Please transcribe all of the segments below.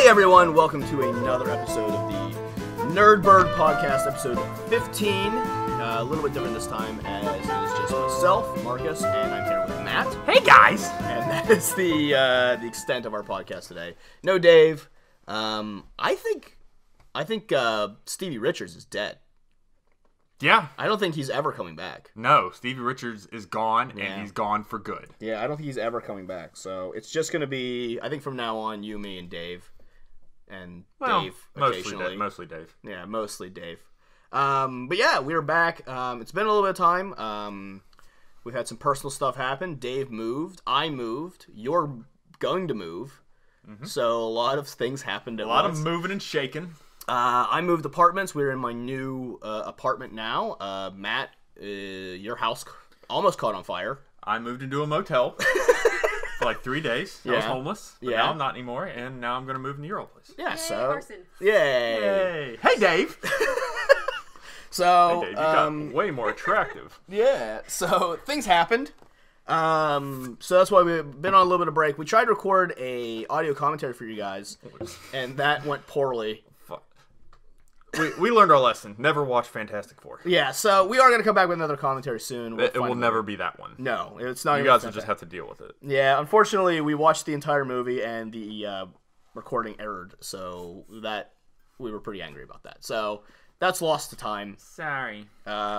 everyone, welcome to another episode of the Nerdburgh podcast, episode 15. A little bit different this time, as it is just myself, Marcus, and I'm here with Matt. Hey guys! And that is the extent of our podcast today. No Dave. I think Stevie Richards is dead. Yeah. I don't think he's ever coming back. No, Stevie Richards is gone, and he's gone for good. Yeah, I don't think he's ever coming back. So it's just going to be, I think from now on, you, me, and Dave. And Dave occasionally. Mostly Dave. Yeah, mostly Dave. But yeah, we're back. It's been a little bit of time. We've had some personal stuff happen. Dave moved. I moved. You're going to move. Mm-hmm. So a lot of things happened at once. A lot of moving and shaking. I moved apartments. We're in my new apartment now. Matt, your house almost caught on fire. I moved into a motel for like 3 days. I was homeless. But now I'm not anymore, and now I'm going to move into your old place. Yeah, Yay, so... Carson. Yay! Hey, Dave! So, hey, Dave, you got way more attractive. Yeah, so things happened. So that's why we've been on a little bit of break. We tried to record a audio commentary for you guys, and that went poorly. We learned our lesson. Never watch Fantastic Four. Yeah, so we are going to come back with another commentary soon. It will never be that one. No, it's not. You guys will just have to deal with it. Yeah, unfortunately, we watched the entire movie and the recording errored, so that we were pretty angry about that. So that's lost to time. Sorry.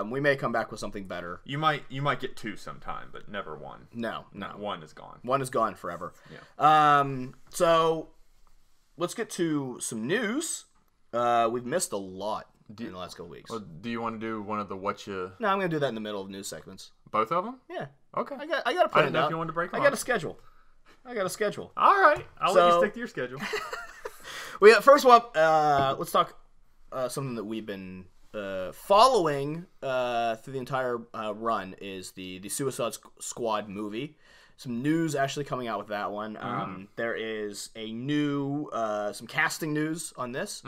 We may come back with something better. You might get two sometime, but never one. No. One is gone. One is gone forever. Yeah. So let's get to some news. We've missed a lot in the last couple weeks. Well, do you want to do one of the what you... No, I'm going to do that in the middle of news segments. Both of them? Yeah. Okay. I got to put it I didn't know out. if you wanted to break them I got a schedule. All right. I'll let you stick to your schedule. First of all, let's talk something that we've been following through the entire run is the Suicide Squad movie. Some news actually coming out with that one. There is a new, some casting news on this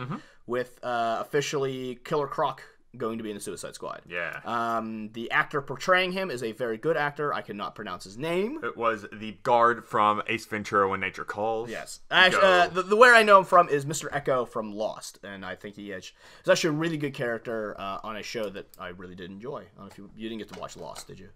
with officially Killer Croc going to be in the Suicide Squad. Yeah. The actor portraying him is a very good actor. I cannot pronounce his name. It was the guard from Ace Ventura: When Nature Calls. Yes. Actually, the where I know him from is Mr. Echo from Lost, and I think he is actually a really good character on a show that I really did enjoy. I don't know if you didn't get to watch Lost, did you?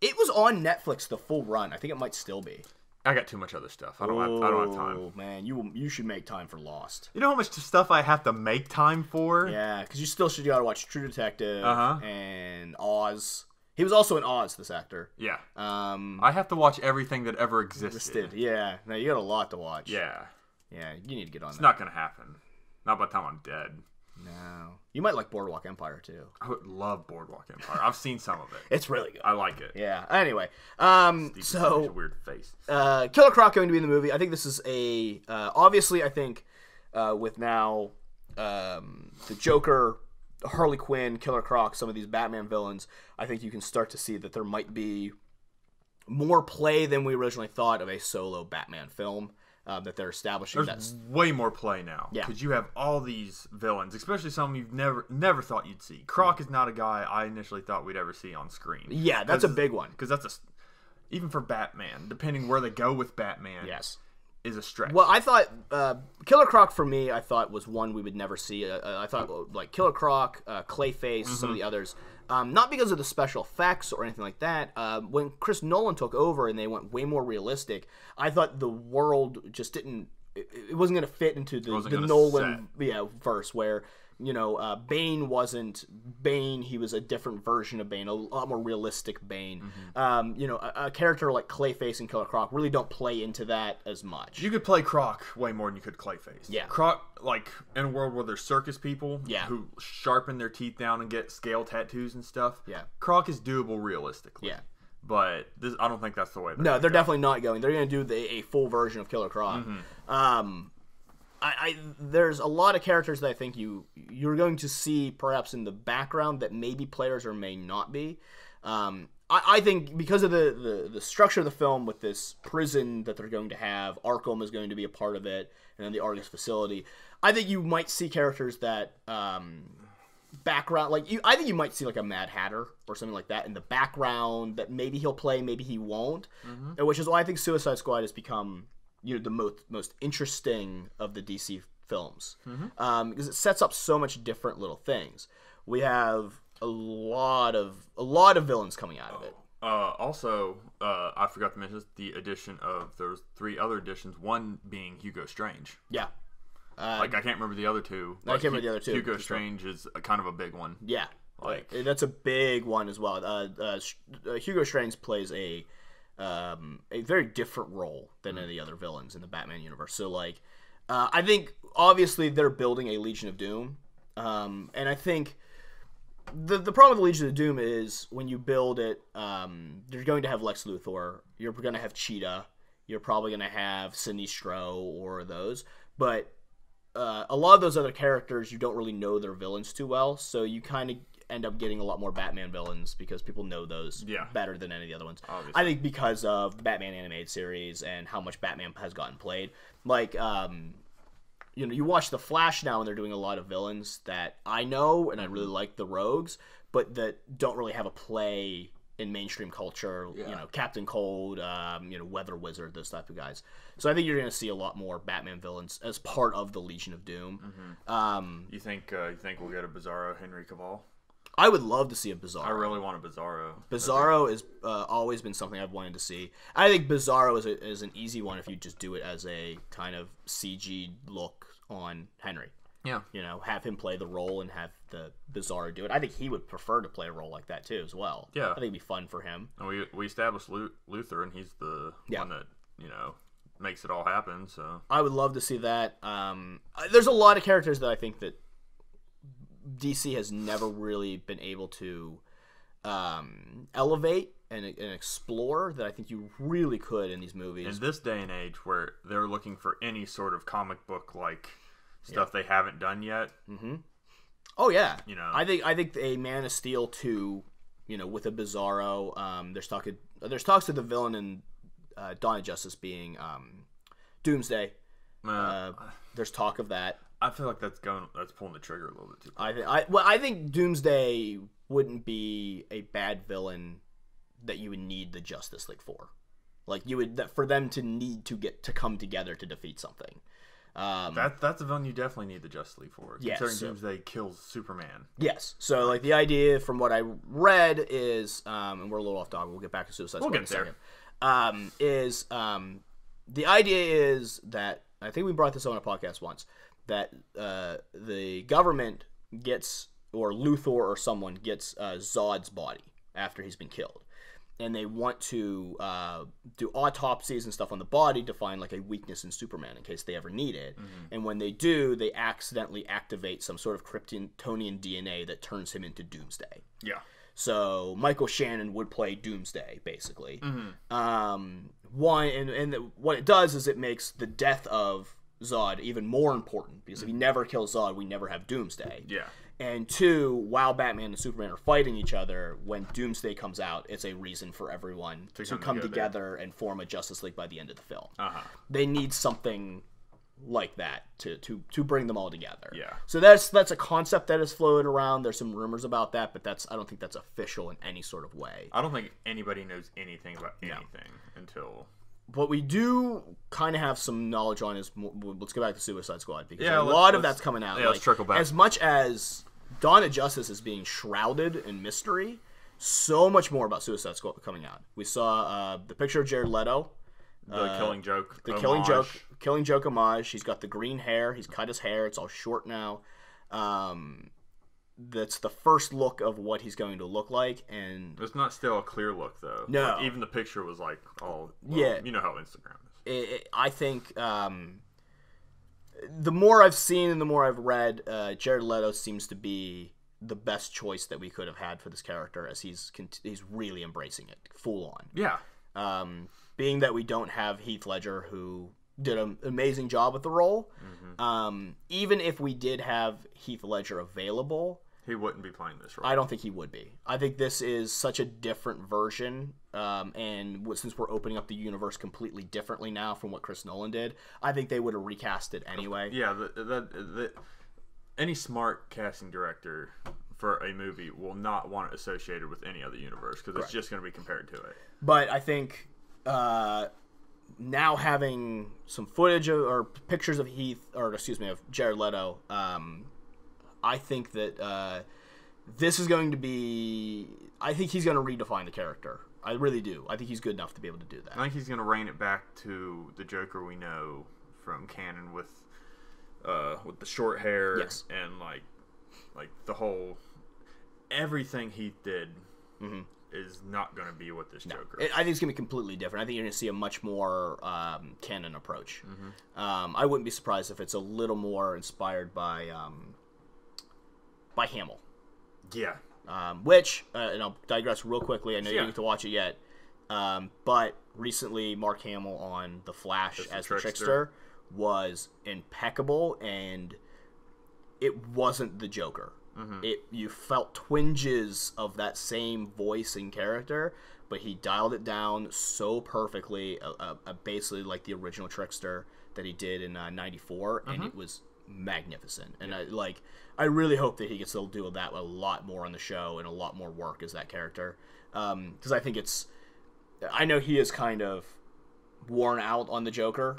It was on Netflix the full run. I think it might still be. I got too much other stuff. I don't have time. Oh man, you should make time for Lost. You know how much stuff I have to make time for? Yeah, because you still should gotta watch True Detective and Oz. He was also in Oz, this actor. Yeah. I have to watch everything that ever existed. Yeah. Now you got a lot to watch. Yeah. Yeah, you need to get on that. It's not gonna happen. Not by the time I'm dead. No. You might like Boardwalk Empire, too. I would love Boardwalk Empire. I've seen some of it. It's really good. I like it. Yeah. Anyway. Steve's such a weird face. Killer Croc going to be in the movie. I think this is a... obviously, I think with now the Joker, Harley Quinn, Killer Croc, some of these Batman villains, I think you can start to see that there might be more play than we originally thought of a solo Batman film. That they're establishing. There's way more play now. Yeah. Because you have all these villains, especially some you've never thought you'd see. Croc is not a guy I initially thought we'd ever see on screen. Yeah, that's a big one. Because even for Batman, depending where they go with Batman, is a stretch. Well, I thought Killer Croc for me, I thought was one we would never see. I thought like Killer Croc, Clayface, some of the others. Not because of the special effects or anything like that. When Chris Nolan took over and they went way more realistic, I thought the world just didn't. It wasn't going to fit into the Nolan verse where Bane wasn't Bane. He was a different version of Bane, a lot more realistic Bane. A character like Clayface and Killer Croc really don't play into that as much. You could play Croc way more than you could Clayface. Yeah. Croc, like, in a world where there's circus people who sharpen their teeth down and get scale tattoos and stuff. Yeah. Croc is doable realistically. Yeah. But I don't think that's the way they're definitely not going. They're going to do a full version of Killer Croc. There's a lot of characters that I think you're going to see perhaps in the background that maybe players or may not be. I think because of the structure of the film with this prison that they're going to have, Arkham is going to be a part of it, and then the Argus facility. I think you might see characters that background, I think you might see like a Mad Hatter or something like that in the background that maybe he'll play, maybe he won't, which is why I think Suicide Squad has become the most interesting of the DC films, because it sets up so much different little things. We have a lot of villains coming out of it. Also, I forgot to mention the addition of those 3 other additions. One being Hugo Strange. Yeah. I can't remember the other two. I can't remember the other two. Hugo Strange is kind of a big one. Yeah. That's a big one as well. Hugo Strange plays a very different role than any other villains in the Batman universe. So, I think, obviously, they're building a Legion of Doom. And I think the problem with Legion of Doom is when you build it, you're going to have Lex Luthor, you're going to have Cheetah, you're probably going to have Sinestro or those, but a lot of those other characters, you don't really know their villains too well, so you kind of end up getting a lot more Batman villains because people know those better than any of the other ones. Obviously. I think because of the Batman animated series and how much Batman has gotten played. You watch The Flash now and they're doing a lot of villains that I know and I really like the Rogues, but that don't really have a play in mainstream culture. Yeah. Captain Cold, Weather Wizard, those type of guys. So I think you're going to see a lot more Batman villains as part of the Legion of Doom. You think we'll get a Bizarro Henry Cavill? I would love to see a Bizarro. I really want a Bizarro. Bizarro is always been something I've wanted to see. I think Bizarro is an easy one if you just do it as a kind of CG look on Henry. Yeah. Have him play the role and have the Bizarro do it. I think he would prefer to play a role like that too as well. Yeah. I think it'd be fun for him. And we established Luthor, and he's the one that, makes it all happen. So I would love to see that. There's a lot of characters that I think that DC has never really been able to elevate and explore that I think you really could in these movies. In this day and age where they're looking for any sort of comic book stuff they haven't done yet. Mm-hmm. Oh yeah. I think a Man of Steel 2, with a Bizarro, there's talks of the villain in Dawn of Justice being Doomsday. There's talk of that. I feel like that's pulling the trigger a little bit too quick. I think Doomsday wouldn't be a bad villain that you would need the Justice League for. For them to need to come together to defeat something. That's a villain you definitely need the Justice League for. Yes, considering Doomsday kills Superman. Yes. So the idea from what I read is, and we're a little off topic. We'll get back to Suicide Squad in a second. The idea is that I think we brought this on a podcast once. That the government gets, or Luthor or someone gets Zod's body after he's been killed. And they want to do autopsies and stuff on the body to find a weakness in Superman in case they ever need it. Mm-hmm. And when they do, they accidentally activate some sort of Kryptonian DNA that turns him into Doomsday. Yeah. So Michael Shannon would play Doomsday, basically. Mm-hmm. What it does is it makes the death of Zod even more important, because if he never kills Zod, we never have Doomsday. Yeah. And 2, while Batman and Superman are fighting each other, when Doomsday comes out, it's a reason for everyone to come together and form a Justice League by the end of the film. Uh-huh. They need something like that to bring them all together. Yeah. So that's a concept that has floated around. There's some rumors about that, but I don't think that's official in any sort of way. I don't think anybody knows anything about anything until... What we do kind of have some knowledge on is, let's go back to Suicide Squad, because a lot of that's coming out. Yeah, let's trickle back. As much as Dawn of Justice is being shrouded in mystery, so much more about Suicide Squad coming out. We saw the picture of Jared Leto. The Killing Joke. The Killing Joke homage. He's got the green hair. He's cut his hair. It's all short now. That's the first look of what he's going to look like, and it's not still a clear look though. No, even the picture was yeah. You know how Instagram is. I think the more I've seen and the more I've read, Jared Leto seems to be the best choice that we could have had for this character, as he's really embracing it full on. Yeah. Being that we don't have Heath Ledger, who did an amazing job with the role. Mm-hmm. Even if we did have Heath Ledger available, he wouldn't be playing this role. I don't think he would be. I think this is such a different version, and since we're opening up the universe completely differently now from what Chris Nolan did, I think they would have recast it anyway. Yeah, any smart casting director for a movie will not want it associated with any other universe, because it's just going to be compared to it. But I think now having some footage or pictures of of Jared Leto, I think that this is going to be. I think he's going to redefine the character. I really do. I think he's good enough to be able to do that. I think he's going to rein it back to the Joker we know from canon with the short hair and like the whole everything he did is not going to be what this Joker is. I think it's going to be completely different. I think you're going to see a much more canon approach. I wouldn't be surprised if it's a little more inspired by Hamill. Yeah. Which, and I'll digress real quickly. I know you don't get to watch it yet. But recently, Mark Hamill on The Flash as the Trickster was impeccable, and it wasn't the Joker. You felt twinges of that same voice and character, but he dialed it down so perfectly, basically like the original Trickster that he did in '94, and it was magnificent. And I really hope that he gets to do that a lot more on the show and a lot more work as that character, because I think I know he is kind of worn out on the Joker,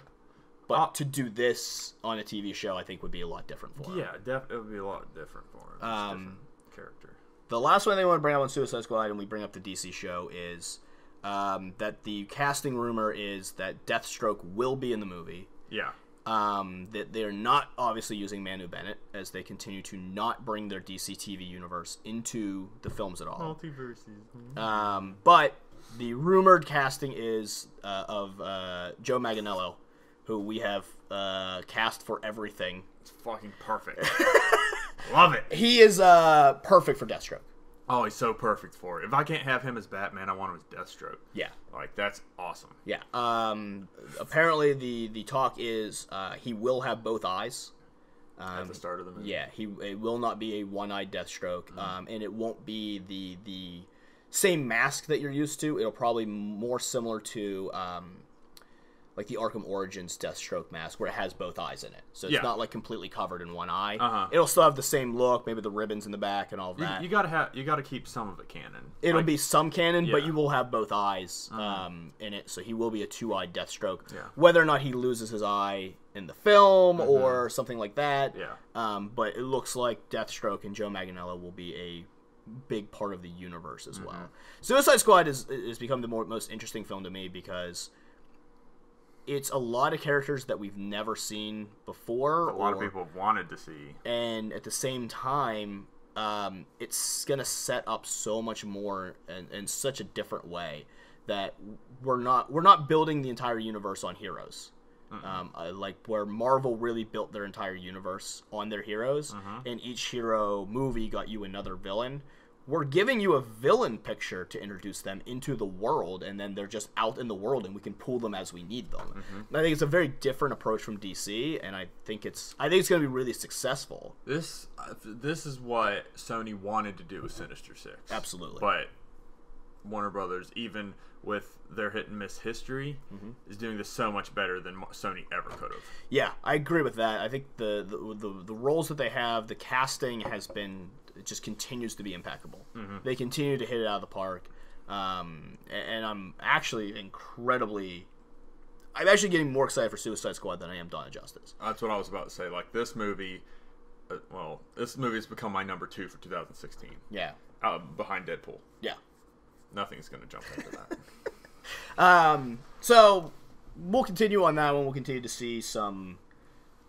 but to do this on a TV show, I think would be a lot different for him. Yeah, it would be a lot different for him. It's a different character. The last one they want to bring up on Suicide Squad, and we bring up the DC show, is that the casting rumor is that Deathstroke will be in the movie. Yeah. That they're not obviously using Manu Bennett, as they continue to not bring their DC TV universe into the films at all. Multiverses. But the rumored casting is of Joe Manganiello, who we have cast for everything. It's fucking perfect. Love it. He is perfect for Deathstroke. Oh, he's so perfect for it. If I can't have him as Batman, I want him as Deathstroke. Yeah. That's awesome. Yeah. Apparently, the talk is he will have both eyes. At the start of the movie. Yeah. It will not be a one-eyed Deathstroke, and it won't be the same mask that you're used to. It'll probably more similar to like the Arkham Origins Deathstroke mask, where it has both eyes in it. So it's not like completely covered in one eye. It'll still have the same look, maybe the ribbons in the back and all of that. You gotta keep some of it canon. It'll be some canon, but you will have both eyes in it, so he will be a two-eyed Deathstroke. Yeah. Whether or not he loses his eye in the film or something like that. Yeah. But it looks like Deathstroke and Joe Manganiello will be a big part of the universe as well. Suicide Squad is become the most interesting film to me because it's a lot of characters that we've never seen before. A lot of people have wanted to see. And at the same time, it's going to set up so much more in such a different way that we're not building the entire universe on heroes. Like where Marvel really built their entire universe on their heroes, and each hero movie got you another villain. We're giving you a villain picture to introduce them into the world, and then they're just out in the world, and we can pull them as we need them. I think it's a very different approach from DC, and I think it's going to be really successful. This is what Sony wanted to do with Sinister Six. Absolutely. But Warner Brothers, even with their hit and miss history, is doing this so much better than Sony ever could have. Yeah, I agree with that. I think the roles that they have, the casting has been. It just continues to be impeccable. They continue to hit it out of the park, and I'm actually getting more excited for Suicide Squad than I am Dawn of Justice. That's what I was about to say. Like this movie, this movie has become my number 2 for 2016. Yeah, behind Deadpool. Yeah, nothing's gonna jump into that. So we'll continue on that one. We'll continue to see some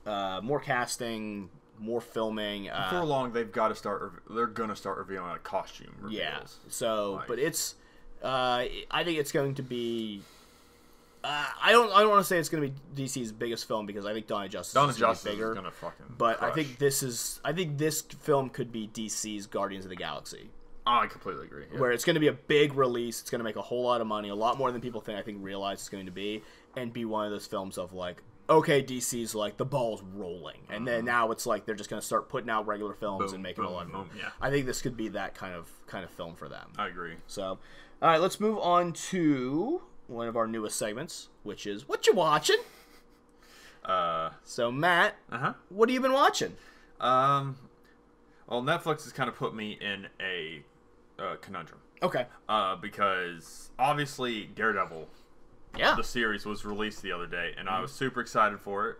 more casting. More filming. Before long, they've got to start. They're gonna start revealing like costume reveals. Yeah. So, but it's. I think it's going to be. I don't want to say it's going to be DC's biggest film because I think Dawn of Justice is bigger. Is gonna fucking. But crush. I think this film could be DC's Guardians of the Galaxy. Oh, I completely agree. Yeah. Where it's going to be a big release. It's going to make a whole lot of money, a lot more than people realize it's going to be, and be one of those films of like. Okay, DC's like the ball's rolling, and then now it's like they're just going to start putting out regular films and making a lot of money. Yeah. I think this could be that kind of film for them. I agree. So, all right, let's move on to one of our newest segments, which is what you watching. So Matt, what have you been watching? Well, Netflix has kind of put me in a conundrum. Okay. Because obviously Daredevil the series was released the other day, and I was super excited for it.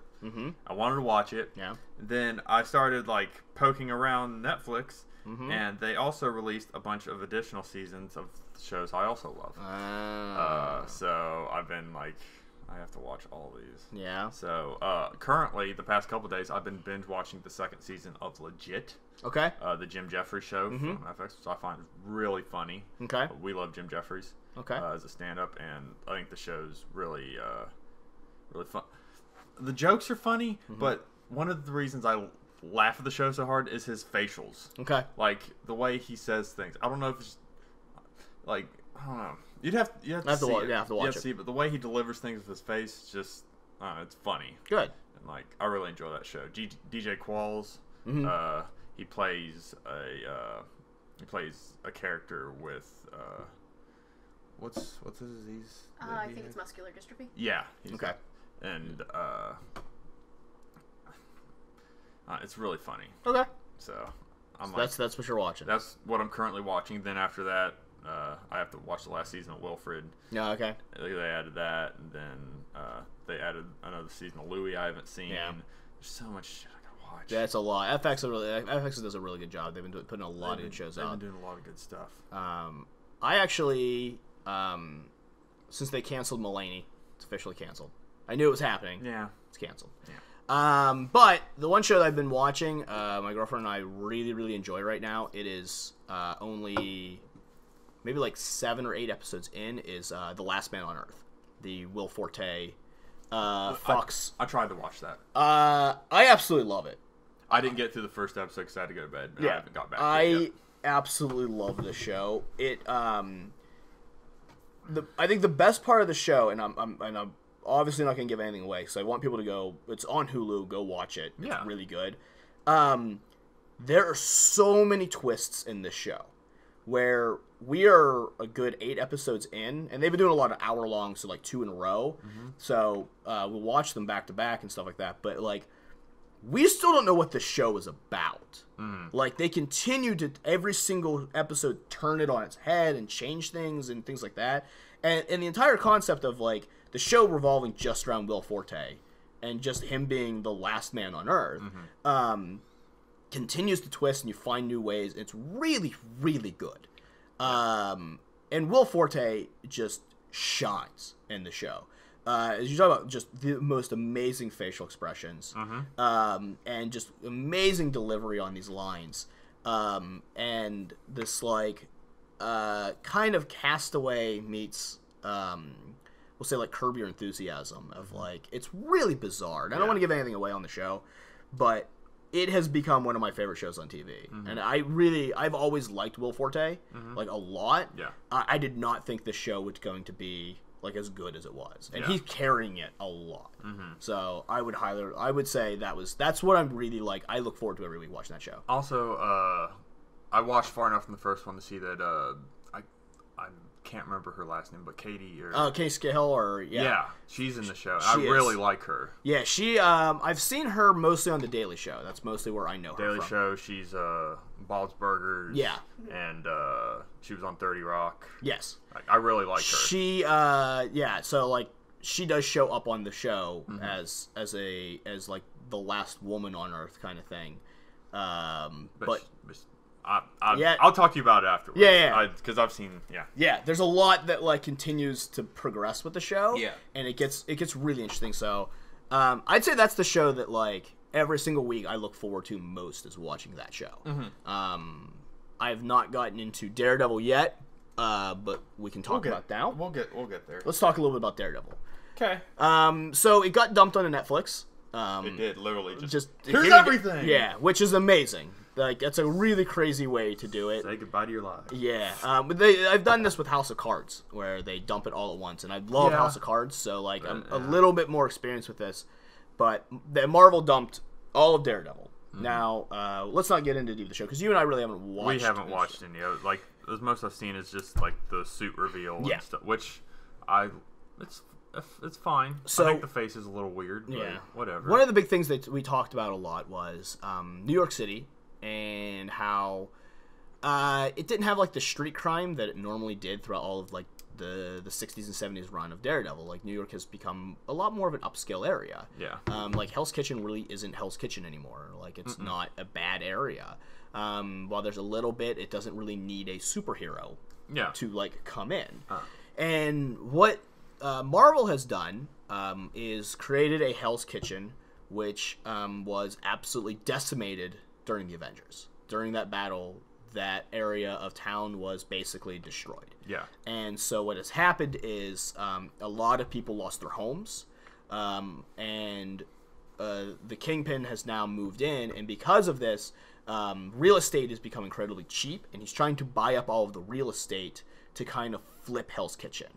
I wanted to watch it. Then I started like poking around Netflix, and they also released a bunch of additional seasons of shows I also love. So I've been like, I have to watch all these. Yeah. So currently, the past couple days, I've been binge watching the second season of Legit. Okay. The Jim Jeffries show from FX, which I find really funny. Okay. We love Jim Jeffries. Okay. As a stand-up, and I think the show's really, really fun. The jokes are funny, but one of the reasons I laugh at the show so hard is his facials. Okay. Like the way he says things. I don't know if it's like, I don't know. You have to watch it. But the way he delivers things with his face, just it's funny. Good. And like I really enjoy that show. DJ Qualls, he plays a character with what's his disease? I think it's muscular dystrophy. Yeah. Okay. And it's really funny. Okay. So that's what you're watching. That's what I'm currently watching. Then after that, I have to watch the last season of Wilfred. Yeah. Okay. They added that, and then they added another season of Louie I haven't seen. Yeah. There's so much shit I gotta watch. Yeah, it's a lot. FX does a really good job. They've been putting a lot of good shows out. They've been doing a lot of good stuff. I actually, since they canceled Mulaney, it's officially canceled. I knew it was happening. Yeah. It's canceled. Yeah. But the one show that I've been watching, my girlfriend and I really, really enjoy right now, it is only maybe like 7 or 8 episodes in, is The Last Man on Earth. The Will Forte, Fox. I tried to watch that. I absolutely love it. I didn't get through the first episode because I had to go to bed. And I haven't got back to it yet. Absolutely love the show. It, I think the best part of the show, and I'm obviously not going to give anything away, so I want people to go. It's on Hulu. Go watch it. It's really good. There are so many twists in this show, where we are a good 8 episodes in, and they've been doing a lot of hour-long, so like 2 in a row. So we'll watch them back to back and stuff like that. But like, we still don't know what the show is about. Like, they continue to every single episode turn it on its head and change things and things like that. And the entire concept of like the show revolving just around Will Forte and just him being the last man on Earth continues to twist, and you find new ways. It's really, really good. And Will Forte just shines in the show. As you talk about just the most amazing facial expressions, and just amazing delivery on these lines, and this like kind of Castaway meets we'll say like Curb Your Enthusiasm of like, it's really bizarre. And I don't want to give anything away on the show, but it has become one of my favorite shows on TV. And I've always liked Will Forte, like a lot. Yeah. I did not think the show was going to be like as good as it was. And he's carrying it a lot. So I would say that's what I'm really like. I look forward to every week watching that show. Also, I watched far enough from the first one to see that I can't remember her last name, but Katie Katie Scahill she's in the show. I really like her. Yeah, she I've seen her mostly on the Daily Show. That's mostly where I know her Daily from. Show. She's Bob's Burgers. Yeah, and she was on 30 Rock. Yes, I really like her. She so like she does show up on the show as like the last woman on Earth kind of thing. I'll talk to you about it afterwards. Because I've seen. Yeah. There's a lot that like continues to progress with the show. Yeah, and it gets really interesting. So, I'd say that's the show that like every single week I look forward to most is watching that show. I have not gotten into Daredevil yet, but we can talk about now. We'll get there. Let's talk a little bit about Daredevil. Okay. So it got dumped onto Netflix. It did literally just here's everything. Yeah, which is amazing. Like, that's a really crazy way to do it. Say goodbye to your life. Yeah. But I've done this with House of Cards, where they dump it all at once. And I love House of Cards, so, like, I'm a little bit more experienced with this. But Marvel dumped all of Daredevil. Now, let's not get into the show, because you and I really haven't watched We haven't watched any of it. Like, the most I've seen is just, like, the suit reveal and stuff, which it's fine. So, I think the face is a little weird, but whatever. One of the big things that we talked about a lot was New York City, and how it didn't have like the street crime that it normally did throughout all of like the 60s and 70s run of Daredevil. Like, New York has become a lot more of an upscale area. Yeah. Like, Hell's Kitchen really isn't Hell's Kitchen anymore. Like, it's not a bad area. While there's a little bit, it doesn't really need a superhero to, like, come in. And what Marvel has done is created a Hell's Kitchen, which was absolutely decimated during the Avengers. During that battle, that area of town was basically destroyed. Yeah. And so what has happened is a lot of people lost their homes, and the Kingpin has now moved in, and because of this, real estate has become incredibly cheap, and he's trying to buy up all of the real estate to kind of flip Hell's Kitchen.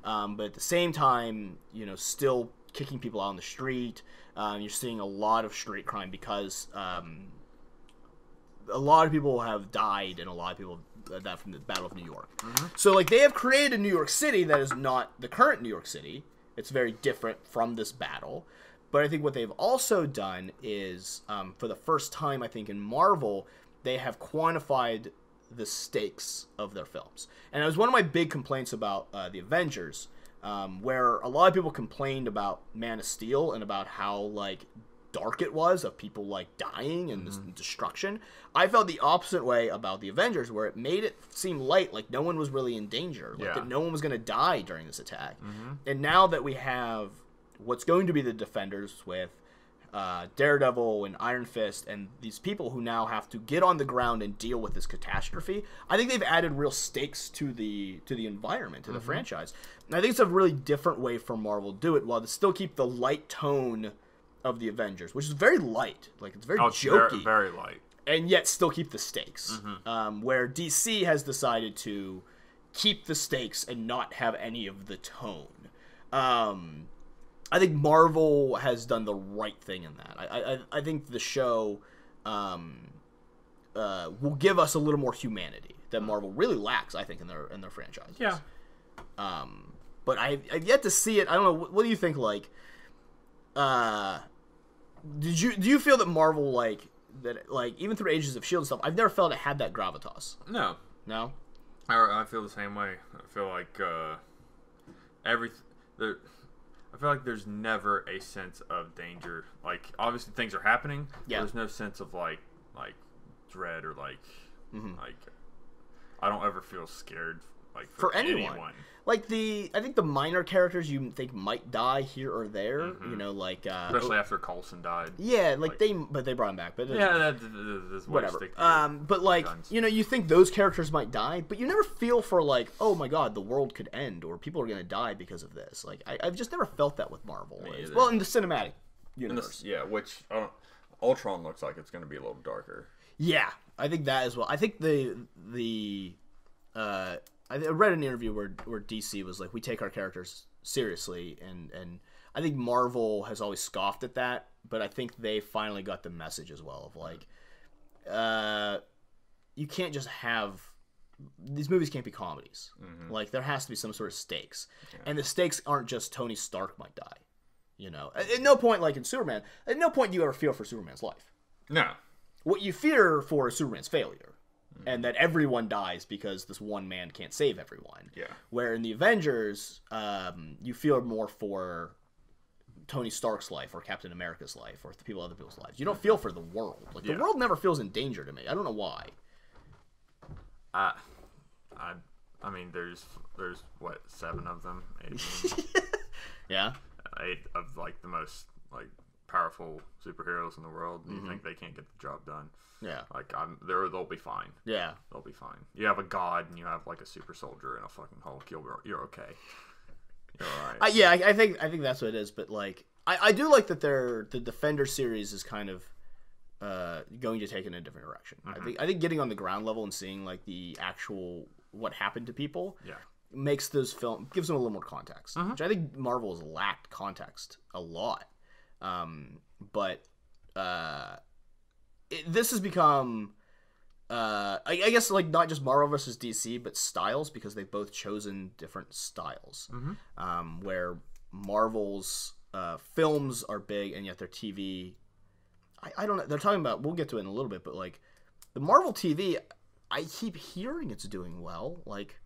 But at the same time, still kicking people out on the street. You're seeing a lot of street crime because a lot of people have died, and a lot of people died from the Battle of New York. So, like, they have created a New York City that is not the current New York City. It's very different from this battle. But I think what they've also done is, for the first time, I think, in Marvel, they have quantified the stakes of their films. And it was one of my big complaints about the Avengers, where a lot of people complained about Man of Steel and about how, like, dark it was, of people, like, dying and this destruction. I felt the opposite way about the Avengers, where it made it seem light, like no one was really in danger, like that no one was going to die during this attack. And now that we have what's going to be the Defenders with Daredevil and Iron Fist and these people who now have to get on the ground and deal with this catastrophe, I think they've added real stakes to the environment, to the franchise. And I think it's a really different way for Marvel to do it, while they still keep the light tone of the Avengers, which is very light. Like, it's very jokey. Very light. And yet still keep the stakes. Where DC has decided to keep the stakes and not have any of the tone. I think Marvel has done the right thing in that. I think the show will give us a little more humanity that Marvel really lacks, I think, in their franchises. Yeah. But I've yet to see it. I don't know. What do you think? Like, do you feel that Marvel, like, even through Agents of S.H.I.E.L.D. and stuff, I've never felt it had that gravitas. No. I feel the same way. I feel like I feel like there's never a sense of danger. Like, obviously things are happening. Yeah. There's no sense of like dread or like I don't ever feel scared for anyone. Like, I think the minor characters you think might die here or there, like especially after Coulson died. Yeah, but they brought him back. But that's whatever. But like guns. You think those characters might die, but you never feel for like, oh my god, the world could end or people are gonna die because of this. Like, I've just never felt that with Marvel. Well, in the cinematic universe, which Ultron looks like it's gonna be a little darker. Yeah, I think that as well. I think I read an interview where DC was like, we take our characters seriously, and I think Marvel has always scoffed at that, but I think they finally got the message as well of like, you can't just have, these movies can't be comedies. Like, there has to be some sort of stakes, and the stakes aren't just Tony Stark might die. At no point, like in Superman, at no point do you ever feel for Superman's life. No. What you fear for is Superman's failure. And that everyone dies because this one man can't save everyone. Yeah. Where in the Avengers, you feel more for Tony Stark's life or Captain America's life or other people's lives. You don't feel for the world. Like, the world never feels in danger to me. I don't know why. I mean, there's what, 7 of them? 8 yeah. 8 of like the most like powerful superheroes in the world, and you think they can't get the job done. Yeah, like they'll be fine. Yeah, they'll be fine. You have a god, and you have like a super soldier and a fucking Hulk. You're okay. You're all right. I think that's what it is. But like, I do like that the Defender series is kind of going to take in a different direction. I think getting on the ground level and seeing like the actual what happened to people. Makes those gives them a little more context, which I think Marvel has lacked context a lot. But this has become, I guess, like not just Marvel versus DC, but styles, because they've both chosen different styles. Where Marvel's films are big, and yet their TV, I don't know. They're talking about, we'll get to it in a little bit, but like the Marvel TV, I keep hearing it's doing well. Like,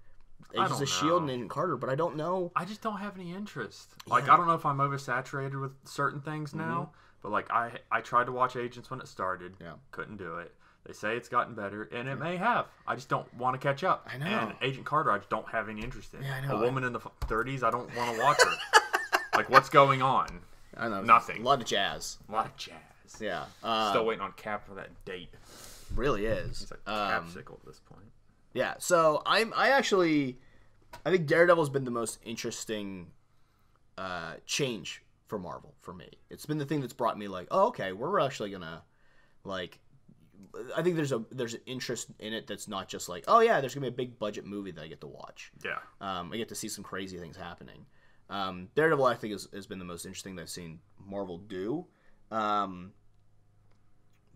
Agents of S.H.I.E.L.D. and Agent Carter, but I don't know. I just don't have any interest. Like, I don't know if I'm oversaturated with certain things now, but, like, I tried to watch Agents when it started. Yeah. Couldn't do it. They say it's gotten better, and it may have. I just don't want to catch up. I know. And Agent Carter, I just don't have any interest in. Yeah, I know. A woman in the 30s, I don't want to watch her. Like, what's going on? I know. Nothing. A lot of jazz. Yeah. Still waiting on Cap for that date. Really is. He's like capsicle at this point. Yeah. So I think Daredevil's been the most interesting change for Marvel for me. It's been the thing that's brought me like, oh, okay, we're actually gonna like. I think there's an interest in it that's not just like, oh yeah, there's gonna be a big budget movie that I get to watch. Yeah. I get to see some crazy things happening. Daredevil, I think, has been the most interesting that I've seen Marvel do.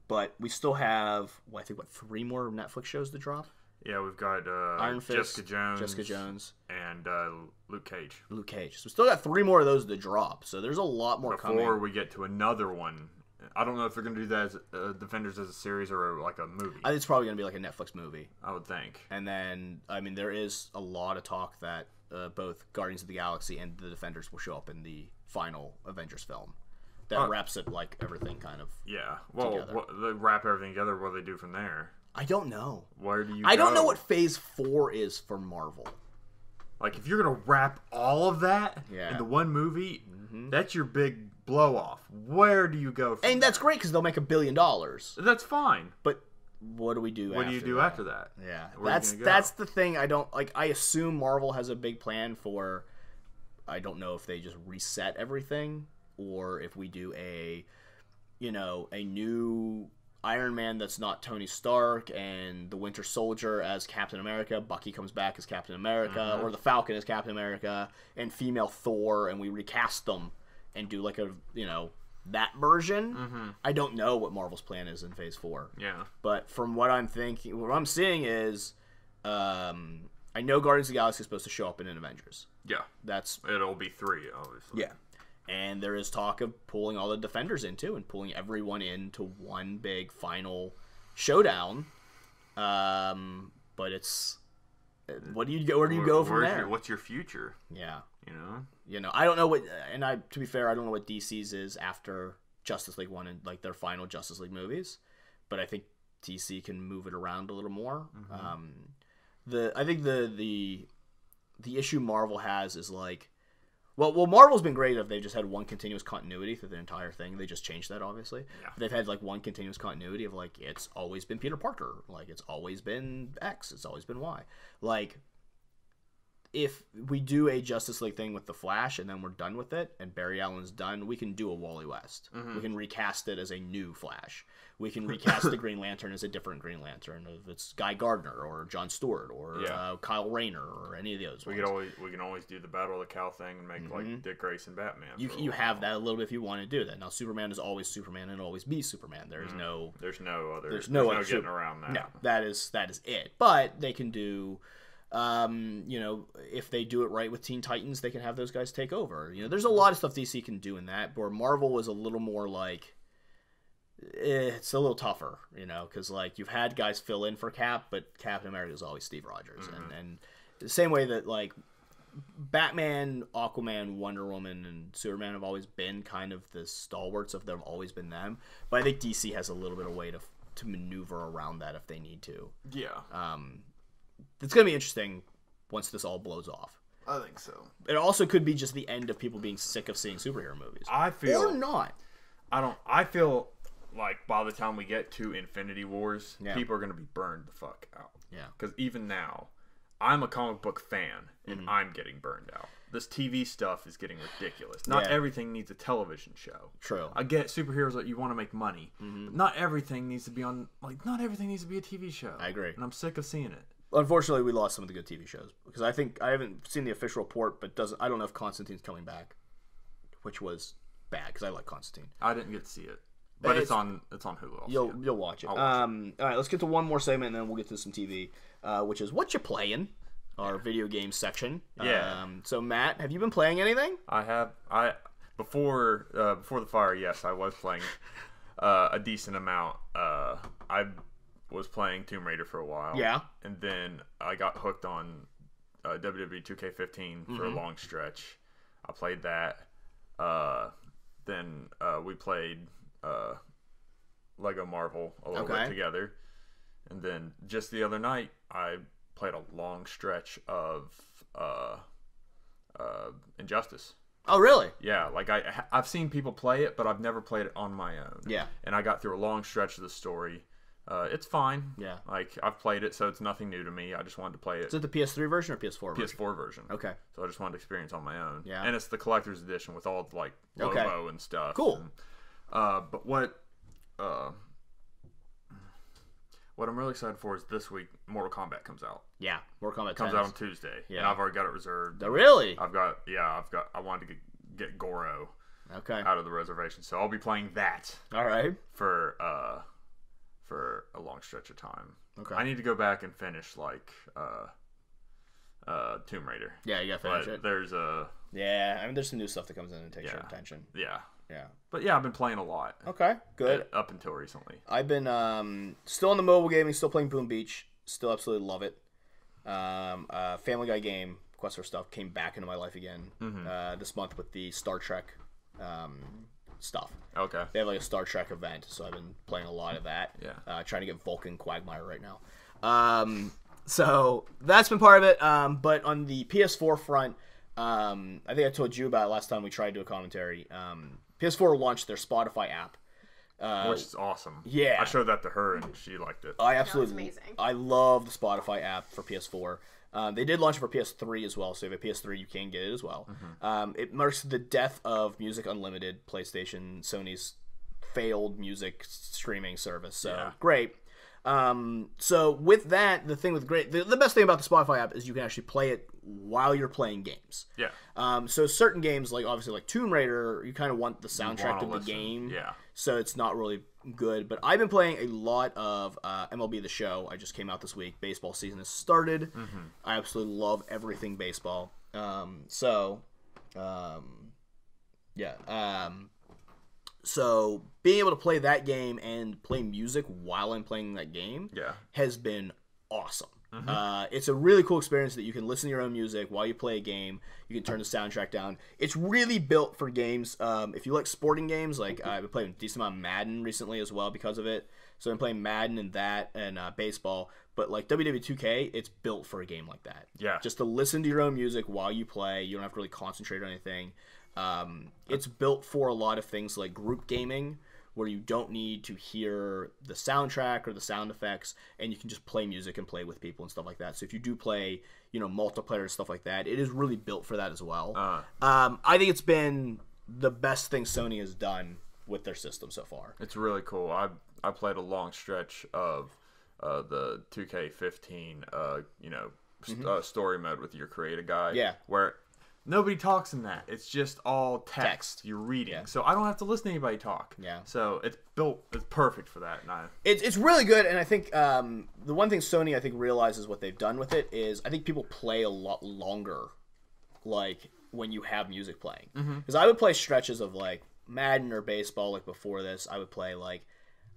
But we still have, I think, 3 more Netflix shows to drop? Yeah, we've got Iron Fist, Jessica Jones, and Luke Cage. So we still got 3 more of those to drop. So there's a lot more coming. Before we get to another one. I don't know if they're going to do that as Defenders as a series or like a movie. I think it's probably going to be like a Netflix movie. I would think. And then, I mean, there is a lot of talk that both Guardians of the Galaxy and the Defenders will show up in the final Avengers film. That wraps it, like, everything kind of together. They wrap everything together. What do they do from there? I don't know. Where do you I don't know what Phase 4 is for Marvel. Like, if you're going to wrap all of that into one movie, that's your big blow-off. Where do you go from that's great, because they'll make $1 billion. That's fine. But what do we do after that? Yeah. That's the thing I don't... Like, I assume Marvel has a big plan for... I don't know if they just reset everything, or if we do a new Iron Man that's not Tony Stark, and the Winter Soldier as Captain America, Bucky comes back as Captain America, or the Falcon as Captain America, and female Thor, and we recast them and do like that version. I don't know what Marvel's plan is in Phase 4. Yeah. But from what I'm seeing is, I know Guardians of the Galaxy is supposed to show up in an Avengers. Yeah. It'll be 3, obviously. Yeah. And there is talk of pulling all the Defenders into and pulling everyone into one big final showdown. But it's... Where do you go from there? What's your future? Yeah. I don't know what... And to be fair, I don't know what DC's is after Justice League 1 and like their final Justice League movies. But I think DC can move it around a little more. I think the issue Marvel has is like... Well, Marvel's been great if they've just had one continuous continuity through the entire thing. They just changed that, obviously. Yeah. They've had, like, one continuous continuity of, like, it's always been Peter Parker. Like, it's always been X. It's always been Y. Like, if we do a Justice League thing with The Flash and then we're done with it and Barry Allen's done, we can do a Wally West. We can recast it as a new Flash. We can recast the Green Lantern as a different Green Lantern. If it's Guy Gardner or John Stewart or Kyle Rayner or any of those. We can always do the Battle of the Cow thing and make like Dick Grayson Batman. You have that a little bit if you want to do that. Now Superman is always Superman and always be Superman. There's no getting around that. No, that is it. But they can do. If they do it right with Teen Titans, they can have those guys take over. There's a lot of stuff DC can do in that, where Marvel was a little more like, it's a little tougher, because like you've had guys fill in for Cap, but Captain America is always Steve Rogers, and the same way that like Batman, Aquaman, Wonder Woman, and Superman have always been kind of the stalwarts of them, always been them. But I think DC has a little bit of way to maneuver around that if they need to. Yeah. It's going to be interesting once this all blows off. I think so. It also could be just the end of people being sick of seeing superhero movies. Or not. I feel like by the time we get to Infinity Wars, people are going to be burned the fuck out. Yeah. Because even now, I'm a comic book fan, and I'm getting burned out. This TV stuff is getting ridiculous. Not everything needs a television show. True. I get superheroes that you want to make money. But not everything needs to be not everything needs to be a TV show. I agree. And I'm sick of seeing it. Unfortunately, we lost some of the good TV shows because I haven't seen the official report, but I don't know if Constantine's coming back, which was bad because I like Constantine. I didn't get to see it, but it's on Hulu. You'll watch it. All right, let's get to one more segment and then we'll get to some TV, which is what you playing, our video game section. Yeah. So Matt, have you been playing anything? I have. Before the fire, yes, I was playing a decent amount. I was playing Tomb Raider for a while. Yeah. And then I got hooked on WWE 2K15 for a long stretch. I played that. Then we played Lego Marvel a little bit together. And then just the other night, I played a long stretch of Injustice. Oh, really? Yeah, like I've seen people play it, but I've never played it on my own. Yeah. And I got through a long stretch of the story. It's fine. Yeah. Like, I've played it, so it's nothing new to me. I just wanted to play it. Is it the PS3 version or PS4 version? PS4 version. Okay. So I just wanted to experience on my own. Yeah. And it's the collector's edition with all the, like, Lobo and stuff. Cool. And, but what I'm really excited for is this week, Mortal Kombat comes out. Yeah. Mortal Kombat comes out on Tuesday. Yeah. And I've already got it reserved. Oh, really? I wanted to get Goro out of the reservation. So I'll be playing that. All right. For a long stretch of time. Okay. I need to go back and finish like Tomb Raider. Yeah, you gotta finish it. There's there's some new stuff that comes in and takes your attention. Yeah. Yeah. But yeah, I've been playing a lot. Okay, good. Up until recently. I've been still in the mobile gaming, still playing Boom Beach. Still absolutely love it. Family Guy game, Quest for Stuff, came back into my life again this month with the Star Trek stuff. Okay. They have like a Star Trek event, so I've been playing a lot of that. Yeah. Trying to get Vulcan Quagmire right now. So that's been part of it. But on the PS4 front, I think I told you about it last time we tried to do a commentary. PS4 launched their Spotify app. Which is awesome. Yeah. I showed that to her and she liked it. I absolutely I love the Spotify app for PS4. They did launch it for PS3 as well, so if you have a PS3, you can get it as well. It marks the death of Music Unlimited, PlayStation, Sony's failed music streaming service. So great. So with that, the thing with the best thing about the Spotify app is you can actually play it while you're playing games. Yeah. So certain games, like obviously like Tomb Raider, you kind of want the soundtrack of the game. Yeah. So it's not really good. But I've been playing a lot of MLB The Show. I just came out this week. Baseball season has started. I absolutely love everything baseball. So being able to play that game and play music while I'm playing that game has been awesome. It's a really cool experience that you can listen to your own music while you play a game. You can turn the soundtrack down. It's really built for games. If you like sporting games, like I've been playing a decent amount of Madden recently as well because of it. So I'm playing Madden and that and baseball. But like WWE 2K, it's built for a game like that. Yeah. Just to listen to your own music while you play. You don't have to really concentrate on anything. It's built for a lot of things like group gaming, where you don't need to hear the soundtrack or the sound effects, and you can just play music and play with people and stuff like that. So if you do play, multiplayer and stuff like that, it is really built for that as well. I think it's been the best thing Sony has done with their system so far. It's really cool. I played a long stretch of the 2K15, story mode with your create a guy. Yeah. Where nobody talks in that. It's just all text. You're reading. Yeah. So I don't have to listen to anybody talk. Yeah. So it's perfect for that. It's really good, and I think the one thing Sony, I think, realizes what they've done with it is I think people play a lot longer, like, when you have music playing. Because I would play stretches of, like, Madden or baseball, like, before this. I would play, like,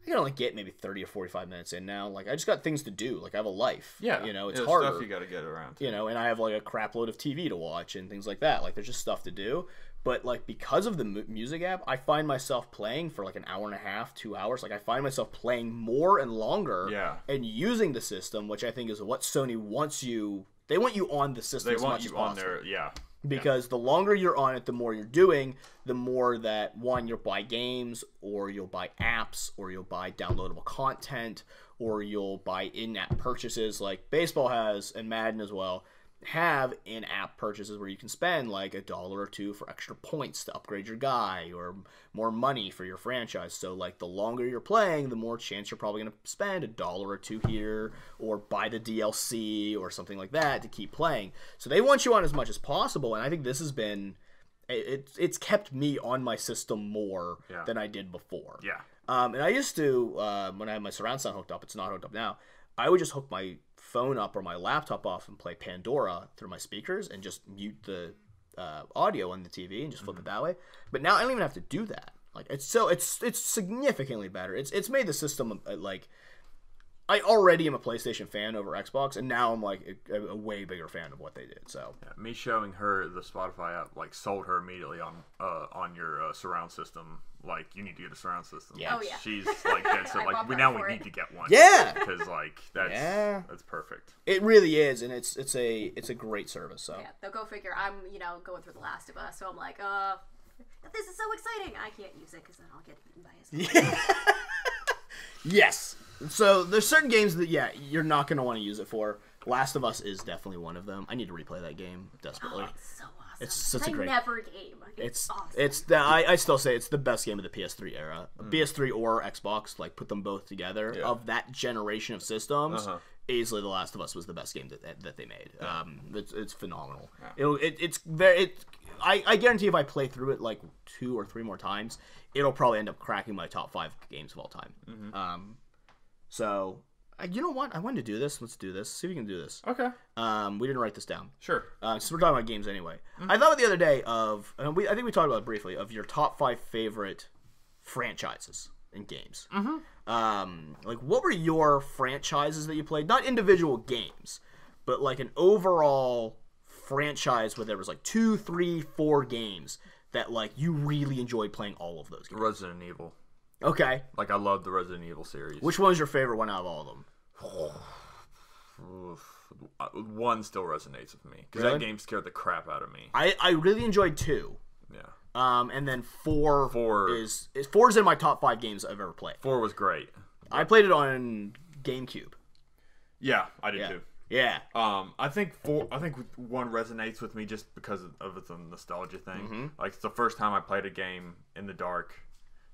I can only get maybe 30 or 45 minutes in now. Like, I just got things to do. Like, I have a life. Yeah. It's harder. Stuff you got to get around to. And I have, like, a crap load of TV to watch and things like that. Like, there's just stuff to do. But, like, because of the music app, I find myself playing for, like, an hour and a half, 2 hours. Like, I find myself playing more and longer. Yeah. And using the system, which I think is what Sony wants you. They want you on the system as much as possible. They want you on there, yeah. Because the longer you're on it, the more you're doing, the more that, one, you'll buy games, or you'll buy apps, or you'll buy downloadable content, or you'll buy in-app purchases like baseball has, and Madden as well, have in-app purchases where you can spend like $1 or $2 for extra points to upgrade your guy, or more money for your franchise. So like the longer you're playing, the more chance you're probably going to spend $1 or $2 here, or buy the DLC or something like that to keep playing. So they want you on as much as possible, and I think this has been it's kept me on my system more than I did before. Yeah. And I used to when I had my surround sound hooked up, it's not hooked up now, I would just hook my phone up or my laptop off and play Pandora through my speakers and just mute the audio on the TV and just flip it that way. But now I don't even have to do that. Like it's significantly better. It's made the system like I already am a PlayStation fan over Xbox, and now I'm like a way bigger fan of what they did. So me showing her the Spotify app like sold her immediately on your surround system. Like, you need to get a surround system. Yeah. Oh, yeah. She's like dead set. Like, we need to get one. Yeah, because like that's perfect. It really is, and it's a great service. So Yeah, they'll go figure. I'm going through The Last of Us, so I'm like, this is so exciting. I can't use it because then I'll get eaten by a zombie. Yes. So there's certain games that you're not going to want to use it for. Last of Us is definitely one of them. I need to replay that game desperately. Oh, it's so awesome. It's such a great never game. It's awesome. I still say it's the best game of the PS3 era. PS3 or Xbox, like put them both together of that generation of systems. Easily, The Last of Us was the best game that they made. It's phenomenal. Yeah. I guarantee if I play through it like 2 or 3 more times, it'll probably end up cracking my top 5 games of all time. So, you know what? I wanted to do this. Let's do this. See if we can do this. Okay. We didn't write this down. Sure. So we're talking about games anyway. I thought the other day of, I think we talked about it briefly, of your top 5 favorite franchises in games. Like, what were your franchises that you played? Not individual games, but like an overall franchise where there was like 2, 3, 4 games that like you really enjoyed playing all of those games. Resident Evil. Okay. Like, I love the Resident Evil series. Which one was your favorite one out of all of them? One still resonates with me because Really? that game scared the crap out of me. I really enjoyed 2. Yeah. And then 4 4 is 4 is in my top 5 games I've ever played. 4 was great. I played it on GameCube. Yeah, I did too. Yeah. I think 1 resonates with me just because of the nostalgia thing. Like, it's the first time I played a game in the dark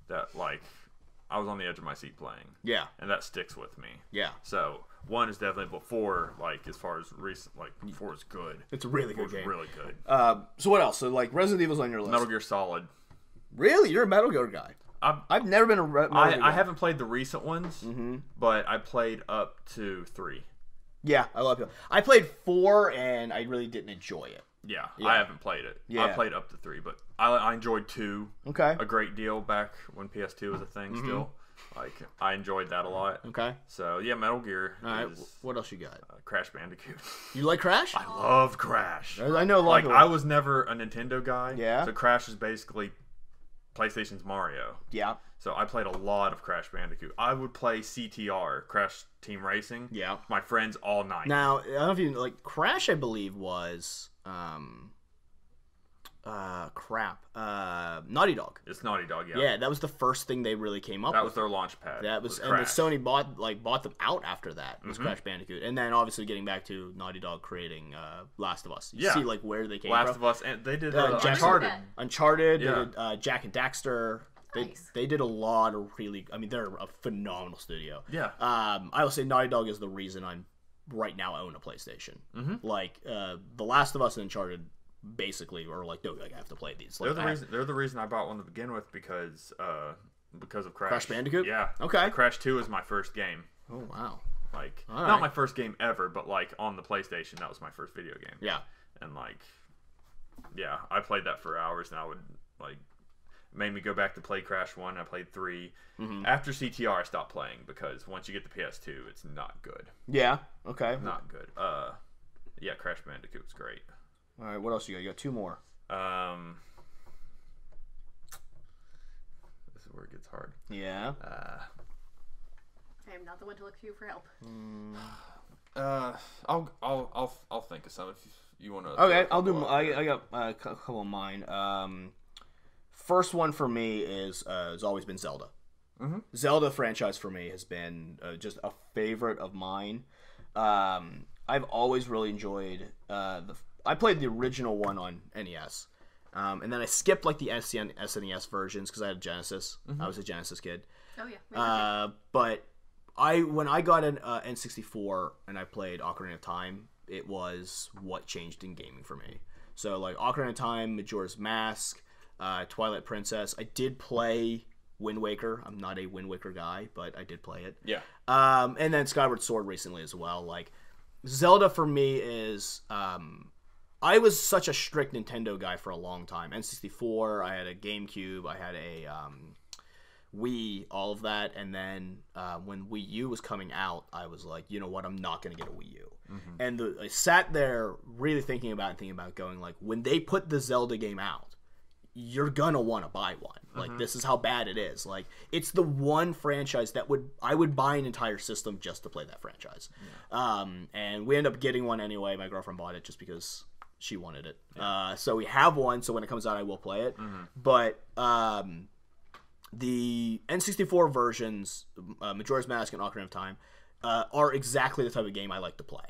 that like I was on the edge of my seat playing. Yeah. And that sticks with me. Yeah. So 1 is definitely, but 4, like, as far as recent, like, 4 is good. It's a really good game. Really good. So what else? So like Resident Evil's on your list. Metal Gear Solid. Really? You're a Metal Gear guy. I've never been a Metal Gear guy. I haven't played the recent ones, but I played up to 3. Yeah, I love it. I played 4 and I really didn't enjoy it. Yeah, I haven't played it. Yeah. I played up to 3, but I enjoyed 2 a great deal back when PS2 was a thing still. Like, I enjoyed that a lot. Okay. So, yeah, Metal Gear. All right, what else you got? Crash Bandicoot. You like Crash? I love Crash. I know a lot of I was never a Nintendo guy. Yeah. So Crash is basically PlayStation's Mario. Yeah. So I played a lot of Crash Bandicoot. I would play CTR, Crash Team Racing. Yeah. My friends all night. Now, I don't know if you like Crash. I believe was Naughty Dog. It's Naughty Dog. Yeah. Yeah, that was the first thing they really came up with. That was their launch pad. That was and Sony bought them out after that. Was Crash Bandicoot, and then obviously getting back to Naughty Dog creating Last of Us. You see like where they came from. Last of Us, and they did Uncharted. Uncharted. They did Jak and Daxter. They did a lot of really. I mean, they're a phenomenal studio. Yeah. I will say Naughty Dog is the reason I'm right now own a PlayStation. Like The Last of Us and Uncharted basically are like, no, like, I have to play these. Like, they're the reason I bought one to begin with because of Crash. Crash Bandicoot. Yeah. Okay. Crash 2 is my first game. Oh wow. Like not my first game ever, but like on the PlayStation, that was my first video game. Yeah. And like, yeah, I played that for hours, and I would like. Made me go back to play Crash 1. I played 3. After CTR, I stopped playing because once you get the PS2, it's not good. Yeah. Okay. Not good. Yeah, Crash Bandicoot's great. All right. What else you got? You got 2 more. This is where it gets hard. Yeah. I am not the one to look to you for help. I'll think of some if you want to. Okay, I'll do. I got a couple of mine. First one for me has always been Zelda. Zelda franchise for me has been just a favorite of mine. I've always really enjoyed I played the original one on NES, and then I skipped like the SNES versions because I had a Genesis. I was a Genesis kid. Oh yeah. But when I got an N64 and I played Ocarina of Time, it was what changed in gaming for me. So like Ocarina of Time, Majora's Mask. Twilight Princess. I did play Wind Waker. I'm not a Wind Waker guy, but I did play it. Yeah. And then Skyward Sword recently as well. Like Zelda for me is I was such a strict Nintendo guy for a long time. N64, I had a GameCube, I had a Wii, all of that, and then when Wii U was coming out, I was like, you know what, I'm not going to get a Wii U. And I sat there really thinking about going, like, when they put the Zelda game out, you're going to want to buy one. Like, this is how bad it is. Like, it's the one franchise that I would buy an entire system just to play that franchise. And we end up getting one anyway. My girlfriend bought it just because she wanted it. So we have one, so when it comes out, I will play it. But the N64 versions, Majora's Mask and Ocarina of Time, are exactly the type of game I like to play.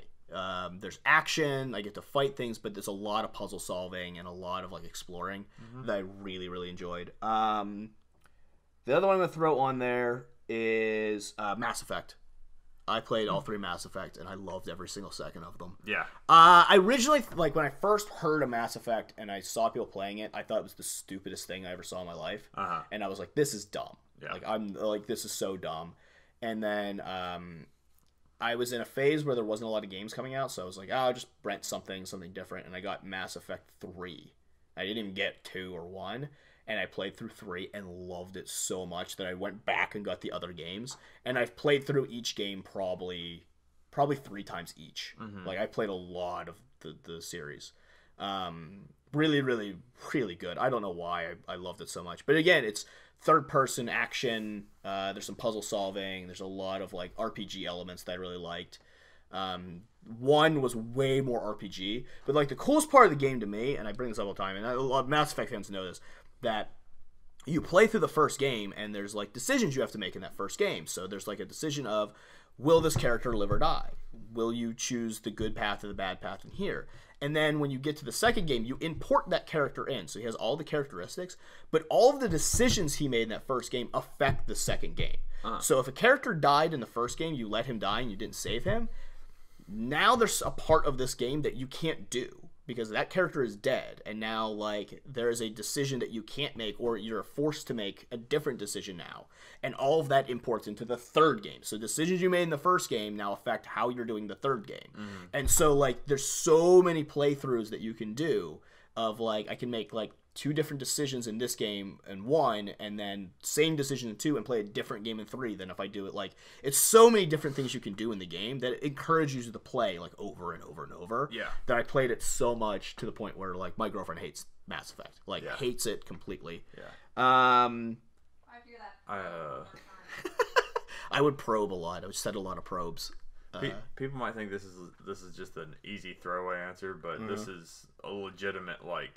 There's action, I get to fight things, but there's a lot of puzzle solving and a lot of like exploring that I really, really enjoyed. The other one I'm going to throw on there is Mass Effect. I played all 3 Mass Effect, and I loved every single second of them. Yeah. I originally, like, when I first heard of Mass Effect and I saw people playing it, I thought it was the stupidest thing I ever saw in my life. And I was like, this is dumb. Yeah. Like, I'm like, this is so dumb. And then I was in a phase where there wasn't a lot of games coming out, so I was like, I'll just rent something different, and I got Mass Effect 3. I didn't even get 2 or 1. And I played through 3 and loved it so much that I went back and got the other games. And I've played through each game probably 3 times each. Like, I played a lot of the series. Really, really, really good. I don't know why I loved it so much. But again, it's third-person action. There's some puzzle solving. There's a lot of, like, RPG elements that I really liked. 1 was way more RPG. But, like, the coolest part of the game to me, and I bring this up all the time, and a lot of Mass Effect fans know this, that you play through the first game and there's like decisions you have to make in that first game. So there's like a decision of, will this character live or die? Will you choose the good path or the bad path in here? And then when you get to the second game, you import that character in. So he has all the characteristics, but all of the decisions he made in that first game affect the second game. So if a character died in the first game, you let him die and you didn't save him, now there's a part of this game that you can't do, because that character is dead, and now, like, there is a decision that you can't make, or you're forced to make a different decision now. And all of that imports into the third game. So decisions you made in the first game now affect how you're doing the third game. And so, like, there's so many playthroughs that you can do of, like, I can make, like, 2 different decisions in this game and 1, and then same decision in 2 and play a different game in 3 than if I do it. Like, it's so many different things you can do in the game that it encourages you to play, like, over and over and over. Yeah. That I played it so much to the point where, like, my girlfriend hates Mass Effect. Like, hates it completely. Yeah. I hear that. I would probe a lot. I would set a lot of probes. People might think this is just an easy throwaway answer, but this is a legitimate, like...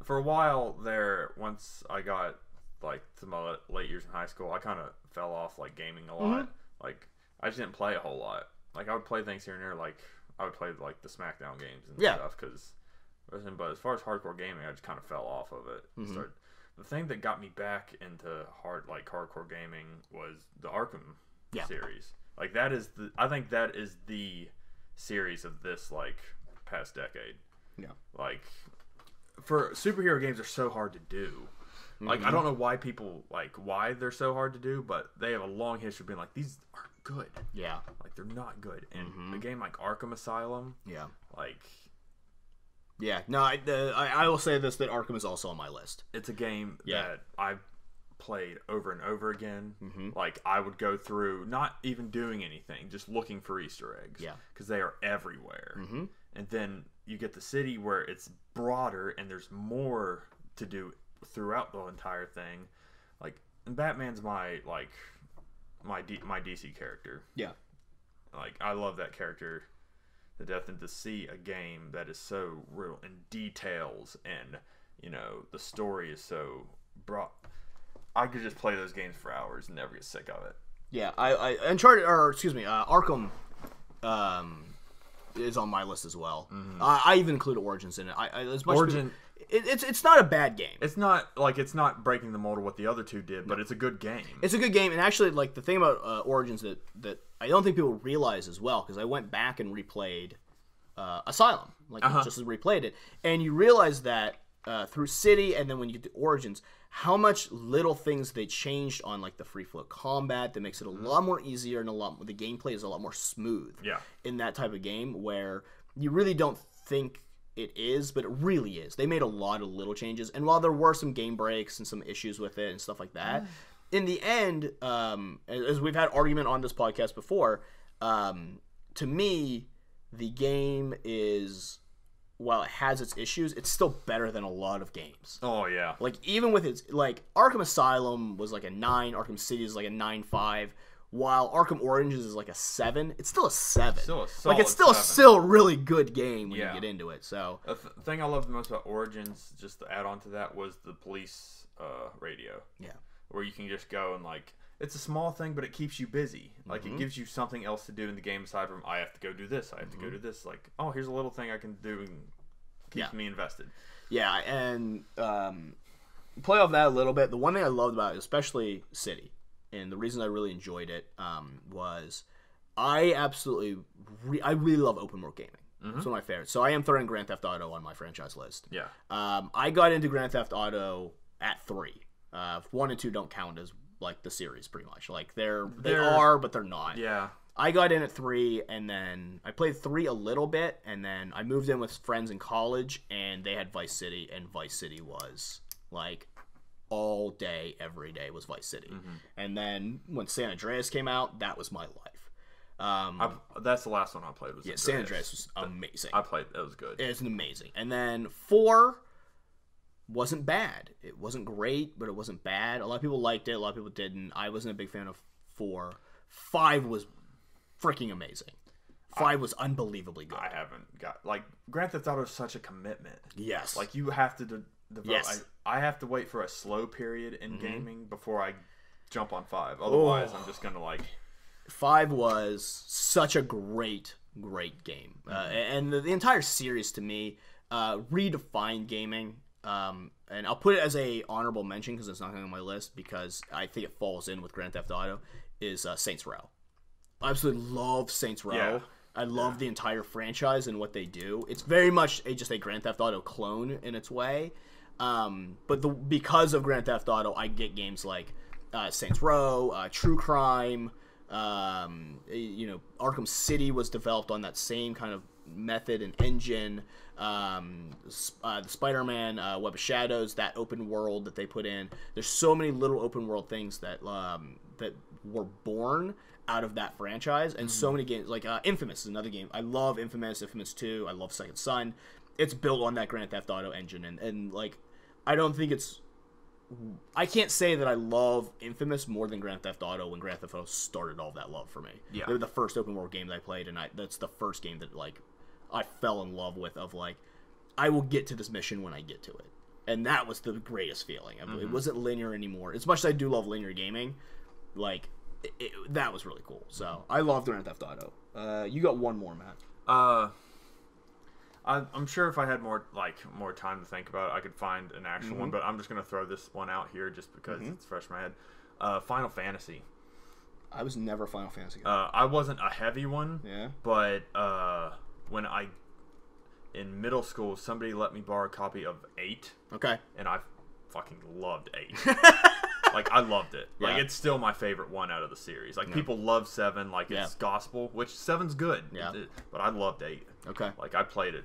For a while there, once I got, like, to my late years in high school, I kind of fell off, like, gaming a lot. Like, I just didn't play a whole lot. Like, I would play things here and there, like, I would play, like, the SmackDown games and stuff, but as far as hardcore gaming, I just kind of fell off of it. So the thing that got me back into hardcore gaming was the Arkham series. Like, I think that is the series of this, like, past decade. Yeah. Like... For superhero games are so hard to do. Like, I don't know why people, like, why they're so hard to do, but they have a long history of being like, these aren't good. Yeah. Like, they're not good. And a game like Arkham Asylum, like... Yeah. No, I will say this, that Arkham is also on my list. It's a game that I've played over and over again. Like, I would go through, not even doing anything, just looking for Easter eggs. Yeah. Because they are everywhere. And then you get the city where it's broader and there's more to do throughout the entire thing. Like, and Batman's my DC character. Yeah. Like, I love that character to death, and to see a game that is so real in details and, you know, the story is so broad. I could just play those games for hours and never get sick of it. Yeah, Arkham is on my list as well. I even include Origins in it. It's not a bad game. It's not breaking the mold of what the other two did, but it's a good game. It's a good game, and actually, like, the thing about Origins that I don't think people realize as well, because I went back and replayed Asylum, just replayed it, and you realize that through City, and then when you get to Origins, how much little things they changed on, like, the free flow combat that makes it a lot more easier, and the gameplay is a lot more smooth. Yeah. In that type of game where you really don't think it is, but it really is. They made a lot of little changes, and while there were some game breaks and some issues with it and stuff like that, in the end, as we've had argument on this podcast before, to me, the game is, while it has its issues, it's still better than a lot of games. Oh, yeah. Like, even with its, like, Arkham Asylum was like a 9, Arkham City is like a 9.5, while Arkham Origins is like a 7. It's still a 7. Still a like, it's solid still 7. a really good game when you get into it, so. The thing I loved the most about Origins, just to add on to that, was the police radio. Yeah. Where you can just go and, like, it's a small thing, but it keeps you busy. Like, it gives you something else to do in the game aside from, I have to go do this, I have to go do this. Like, oh, here's a little thing I can do and keeps me invested. Yeah, and play off that a little bit. The one thing I loved about it, especially City, and the reason I really enjoyed it was I really love open world gaming. It's one of my favorites. So I am throwing Grand Theft Auto on my franchise list. Yeah. I got into Grand Theft Auto at 3. 1 and 2 don't count as like the series, pretty much. Like they are, but they're not. Yeah. I got in at 3, and then I played 3 a little bit, and then I moved in with friends in college, and they had Vice City, and Vice City was like all day, every day was Vice City. And then when San Andreas came out, that was my life. That's the last one I played. Was San Andreas was amazing. I played. That was good. It's amazing. And then 4 wasn't bad. It wasn't great, but it wasn't bad. A lot of people liked it. A lot of people didn't. I wasn't a big fan of 4. 5 was freaking amazing. 5 was unbelievably good. I haven't got, like, Grand Theft Auto is such a commitment. Yes. Like, you have to devote. Yes. I have to wait for a slow period in gaming before I jump on 5. Otherwise, I'm just gonna, like. 5 was such a great game. And the entire series, to me, redefined gaming. And I'll put it as a honorable mention because it's not on my list because I think it falls in with Grand Theft Auto, is Saints Row. I absolutely love Saints Row. Yeah. I love the entire franchise and what they do. It's very much just a Grand Theft Auto clone in its way. But because of Grand Theft Auto, I get games like Saints Row, True Crime. Arkham City was developed on that same kind of method and engine. The Spider-Man, Web of Shadows, that open world that they put in. There's so many little open world things that were born out of that franchise, and so many games like Infamous is another game. I love Infamous 2. I love Second Son. It's built on that Grand Theft Auto engine, and like I can't say that I love Infamous more than Grand Theft Auto when Grand Theft Auto started all that love for me. Yeah. They were the first open world game that I played, and that's the first game that like I fell in love with, of like I will get to this mission when I get to it. And that was the greatest feeling. It wasn't linear anymore. As much as I do love linear gaming, like that was really cool. So I love Grand Theft Auto. You got one more, Matt. I'm sure if I had more time to think about it, I could find an actual one, but I'm just gonna throw this one out here just because it's fresh in my head. Final Fantasy. I was never a Final Fantasy guy. I wasn't a heavy one. Yeah. But when in middle school, somebody let me borrow a copy of 8. Okay. And I fucking loved 8. Like, I loved it. Yeah. Like, it's still my favorite one out of the series. Like, people love 7, like, it's gospel, which 7's good. Yeah. But I loved 8. Okay. Like, I played it.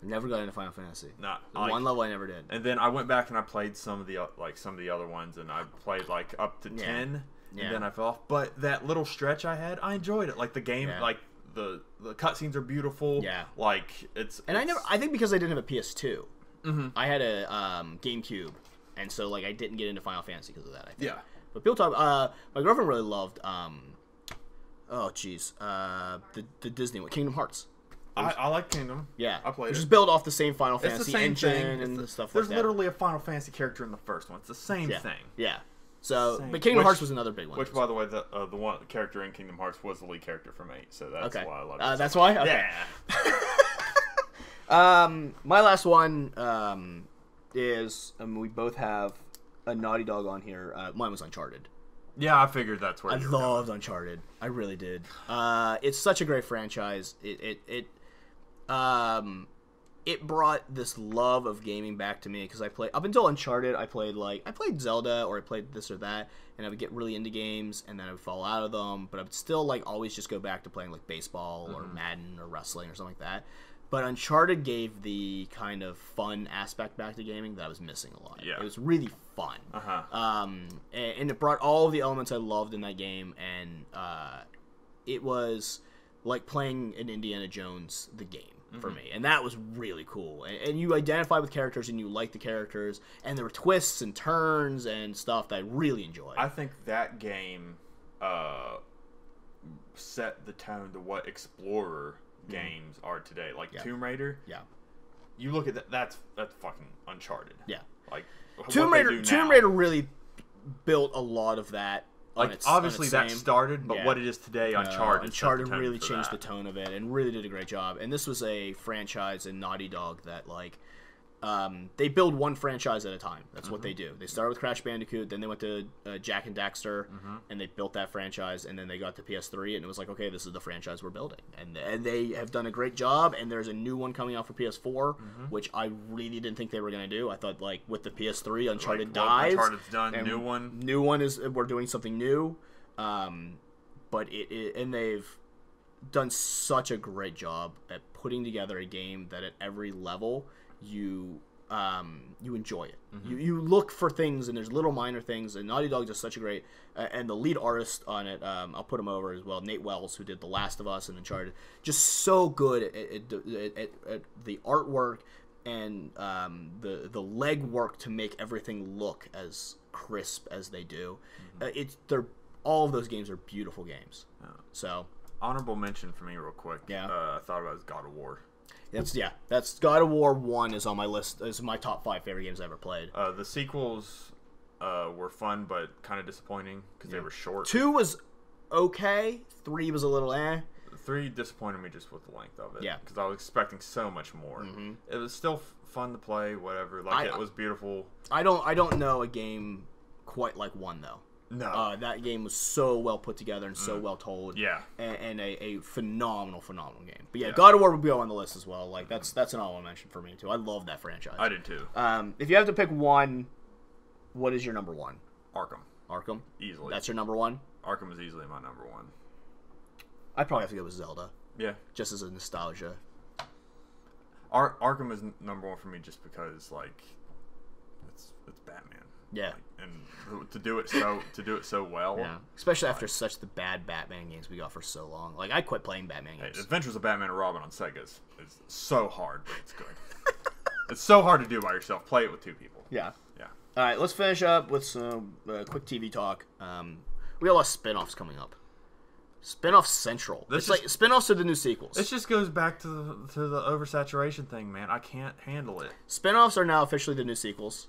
Never got into Final Fantasy. One level I never did. And then I went back and I played some of the other ones, and I played, like, up to 10, and then I fell off. But that little stretch I had, I enjoyed it. Like, the game, like, the cutscenes are beautiful. Yeah. Like, it's... I think because I didn't have a PS2, I had a GameCube, and so like I didn't get into Final Fantasy because of that. I think. Yeah. But people talk. My girlfriend really loved. The Disney one, Kingdom Hearts. I like Kingdom. Yeah. I played it. Which is built off the same Final It's Fantasy the same engine thing. and stuff like that. There's literally a Final Fantasy character in the first one. It's the same thing. Yeah. So, but Kingdom Hearts was another big one. Which, by the way, the one character in Kingdom Hearts was the lead character from 8, so that's why I love it. That's why? Okay. Yeah. My last one is, we both have a Naughty Dog on here. Mine was Uncharted. Yeah, I figured that's where I loved Uncharted. I really did. It's such a great franchise. It brought this love of gaming back to me because I played up until Uncharted. I played Zelda, or I played this or that, and I would get really into games, and then I would fall out of them. But I would still like always just go back to playing like baseball or Madden or wrestling or something like that. But Uncharted gave the kind of fun aspect back to gaming that I was missing a lot. Yeah. It was really fun. And it brought all of the elements I loved in that game, and it was like playing an Indiana Jones the game for me, and that was really cool. And you identify with characters, and you like the characters, and there were twists and turns and stuff that I really enjoyed. I think that game set the tone to what Explorer games are today. Like Tomb Raider. Yeah. You look at that. That's fucking Uncharted. Yeah. Like Tomb Raider really built a lot of that. Like obviously that started, but what it is today, Uncharted really changed the tone of it and really did a great job. And this was a franchise in Naughty Dog that like they build one franchise at a time. That's what they do. They started with Crash Bandicoot, then they went to Jak and Daxter, and they built that franchise, and then they got to PS3, and it was like, okay, this is the franchise we're building. And they have done a great job, and there's a new one coming out for PS4, which I really didn't think they were going to do. I thought, like, with the PS3, Uncharted dies. Uncharted's done, New one is, we're doing something new. But and they've done such a great job at putting together a game that at every level you enjoy it. You look for things, and there's little minor things, and Naughty Dog does such a great and the lead artist on it, I'll put him over as well, Nate Wells, who did The Last of Us and Uncharted, just so good at the artwork and the legwork to make everything look as crisp as they do. All of those games are beautiful games. So honorable mention for me real quick. I thought about God of War. That's God of War 1 is on my list. Is my top 5 favorite games I ever played. The sequels were fun, but kind of disappointing because they were short. 2 was okay. 3 was a little eh. 3 disappointed me just with the length of it. Yeah. Because I was expecting so much more. It was still fun to play, whatever. Like, it was beautiful. I don't know a game quite like 1, though. No. That game was so well put together and so well told. Yeah. And a phenomenal game. But yeah, God of War would go on the list as well. Like that's an honorable mention for me too. I love that franchise. I did too. If you have to pick one, what is your number one? Arkham. Easily. That's your number one? Arkham is easily my number one. I'd probably have to go with Zelda. Yeah. Just as a nostalgia. Arkham is number one for me just because like it's Batman. Yeah. And to do it so well. Yeah. Especially after such the bad Batman games we got for so long. Like I quit playing Batman games. Adventures of Batman and Robin on Sega is so hard, but it's good. It's so hard to do by yourself. Play it with 2 people. Yeah. Yeah. All right, let's finish up with some quick TV talk. We got a lot of spin-offs coming up. Spinoff Central. Spinoffs are the new sequels. This just goes back to the oversaturation thing, man. I can't handle it. Spinoffs are now officially the new sequels.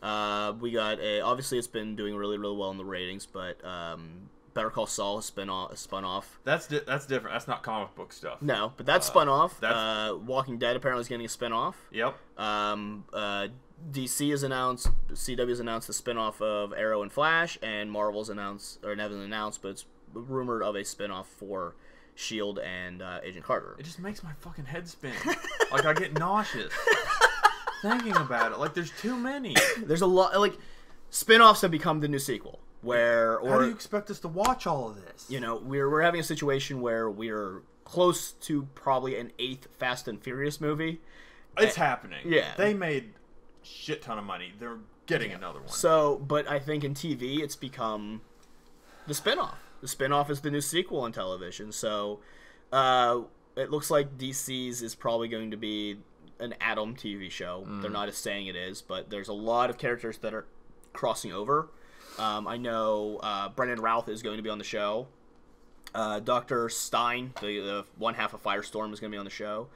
We got obviously it's been doing really, really well in the ratings, but Better Call Saul has spun off. That's different. That's not comic book stuff. No, but that's spun off. Walking Dead apparently is getting a spin-off. Yep. DC has announced, CW has announced the spin-off of Arrow and Flash, and Marvel's announced, or haven't announced, but it's rumored of a spin-off for S.H.I.E.L.D. and Agent Carter. It just makes my fucking head spin. Like, I get nauseous thinking about it. Like, there's too many. There's a lot, like, spin-offs have become the new sequel. How do you expect us to watch all of this? You know, we're having a situation where we're close to probably an 8th Fast and Furious movie. It's happening. Yeah. They made a shit ton of money. They're getting another one. So, but I think in TV, it's become the spin-off. The spin-off is the new sequel on television. So, it looks like DC's is probably going to be an Atom TV show. They're not as saying it is, but there's a lot of characters that are crossing over. I know Brendan Routh is going to be on the show. Dr. Stein, the one half of Firestorm, is going to be on the show.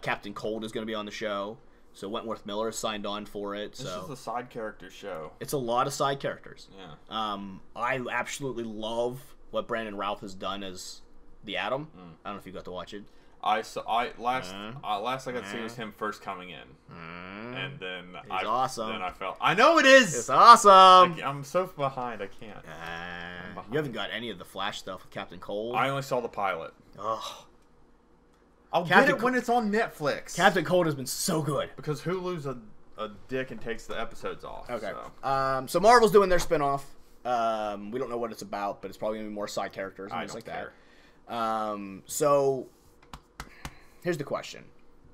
Captain Cold is going to be on the show. So Wentworth Miller is signed on for it. This is a side character show. It's a lot of side characters. Yeah. I absolutely love what Brandon Routh has done as the Atom. I don't know if you got to watch it. Last I got to see was him first coming in, and then it's awesome. Then I felt I know it is. It's awesome. I'm so behind. I can't. You haven't got any of the Flash stuff with Captain Cold. I only saw the pilot. Oh, I'll get it when it's on Netflix. Captain Cold has been so good because Hulu's a dick and takes the episodes off. Okay. So Marvel's doing their spinoff. We don't know what it's about, but it's probably gonna be more side characters and things like that. So here's the question: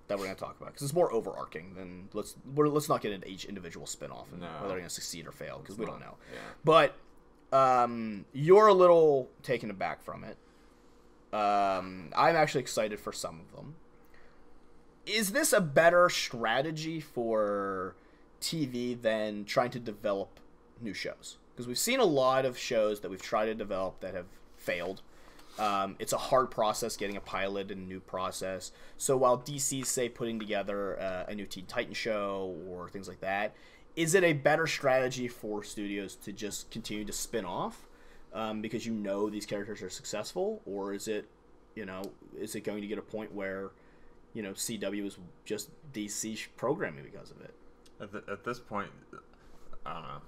that we're going to talk about because it's more overarching than let's not get into each individual spinoff and whether they're going to succeed or fail because we don't know. Yeah. But you're a little taken aback from it. I'm actually excited for some of them. Is this a better strategy for TV than trying to develop new shows? Because we've seen a lot of shows that we've tried to develop that have failed. It's a hard process getting a pilot and a new process. So while DC's, say, putting together a new Teen Titans show or things like that, is it a better strategy for studios to just continue to spin off because you know these characters are successful? Or is it, is it going to get a point where, CW is just DC programming because of it? At this point, I don't know.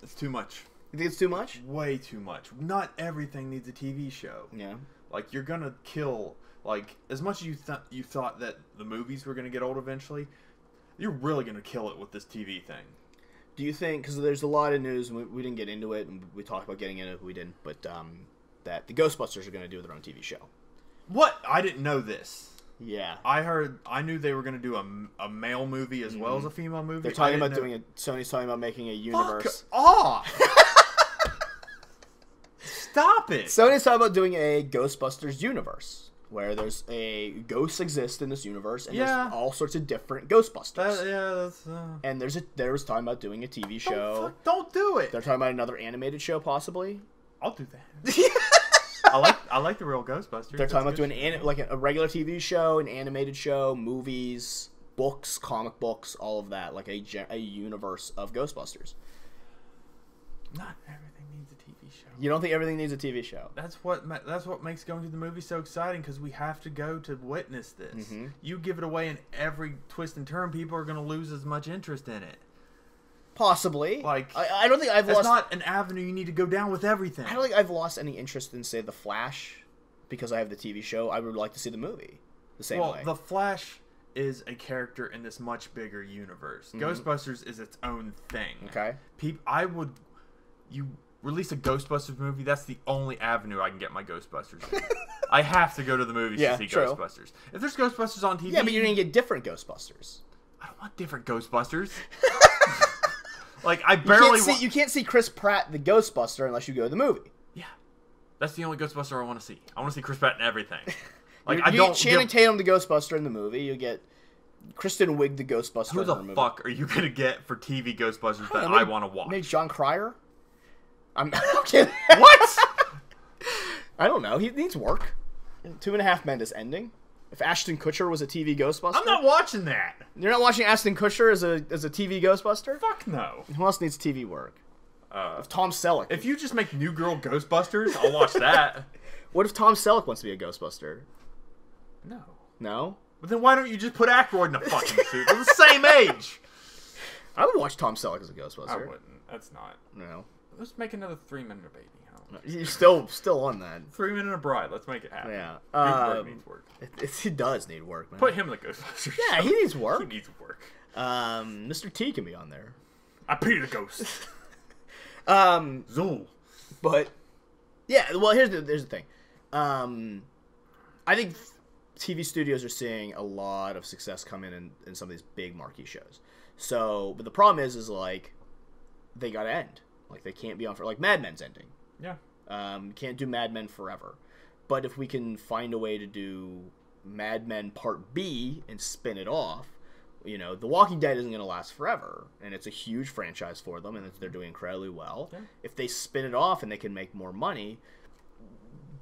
It's too much. You think it's too much? Way too much. Not everything needs a TV show. Yeah. Like, you're gonna kill, like, as much as you thought that the movies were gonna get old eventually, you're really gonna kill it with this TV thing. Do you think, because there's a lot of news, and we didn't get into it, and we talked about getting into it, we didn't, but that the Ghostbusters are going to do their own TV show. What? I didn't know this. Yeah. I knew they were going to do a male movie as well as a female movie. They're talking about Sony's talking about making a universe. Fuck off! Stop it! Sony's talking about doing a Ghostbusters universe, where there's ghosts exist in this universe, and there's all sorts of different Ghostbusters. That's... And there was talking about doing a TV show. Don't do it! They're talking about another animated show, possibly. I'll do that. I like the real Ghostbusters. They're talking about doing a regular TV show, an animated show, movies, books, comic books, all of that, like a universe of Ghostbusters. Not everything needs a TV show. You don't think everything needs a TV show? That's what makes going to the movie so exciting, because we have to go to witness this. Mm-hmm. You give it away in every twist and turn, people are going to lose as much interest in it. Possibly. Like, I don't think I've lost... It's not an avenue you need to go down with everything. I don't think I've lost any interest in, say, The Flash, because I have the TV show. I would like to see the movie the same way. Well, The Flash is a character in this much bigger universe. Mm-hmm. Ghostbusters is its own thing. Okay. You release a Ghostbusters movie, that's the only avenue I can get my Ghostbusters in. I have to go to the movies to see Ghostbusters. If there's Ghostbusters on TV... Yeah, but you're going to get different Ghostbusters. I don't want different Ghostbusters. Like, I barely... You can't see Chris Pratt, the Ghostbuster, unless you go to the movie. Yeah. That's the only Ghostbuster I want to see. I want to see Chris Pratt in everything. Like, you get Channing Tatum, the Ghostbuster, in the movie. You get Kristen Wiig, the Ghostbuster in the movie. Who the fuck are you going to get for TV Ghostbusters that I want to watch? Maybe John Cryer? I'm kidding. What? I don't know. He needs work. 2.5 Men is ending. If Ashton Kutcher was a TV Ghostbuster... I'm not watching that. You're not watching Ashton Kutcher as a TV Ghostbuster? Fuck no. Who else needs TV work? If Tom Selleck... If you just make New Girl Ghostbusters, I'll watch that. What if Tom Selleck wants to be a Ghostbuster? No. No? But then why don't you just put Aykroyd in a fucking suit? They're the same age. I would watch Tom Selleck as a Ghostbuster. I wouldn't. That's not. No. Let's make another 3 Men and a Baby. You're still on that. 3 Men and a Bride. Let's make it happen. Yeah. Gutenberg needs work. He does need work, man. Put him in the Ghostbusters. Yeah, he needs work. He needs work. Mr. T can be on there. I pity the ghost. Zool. But yeah, well, here's the thing. I think TV studios are seeing a lot of success come in some of these big marquee shows. So, but the problem is like they gotta end. Like they can't be on for like Mad Men's ending. Yeah. Can't do Mad Men forever. But if we can find a way to do Mad Men Part B and spin it off, The Walking Dead isn't going to last forever, and it's a huge franchise for them, and they're doing incredibly well. Yeah. If they spin it off and they can make more money,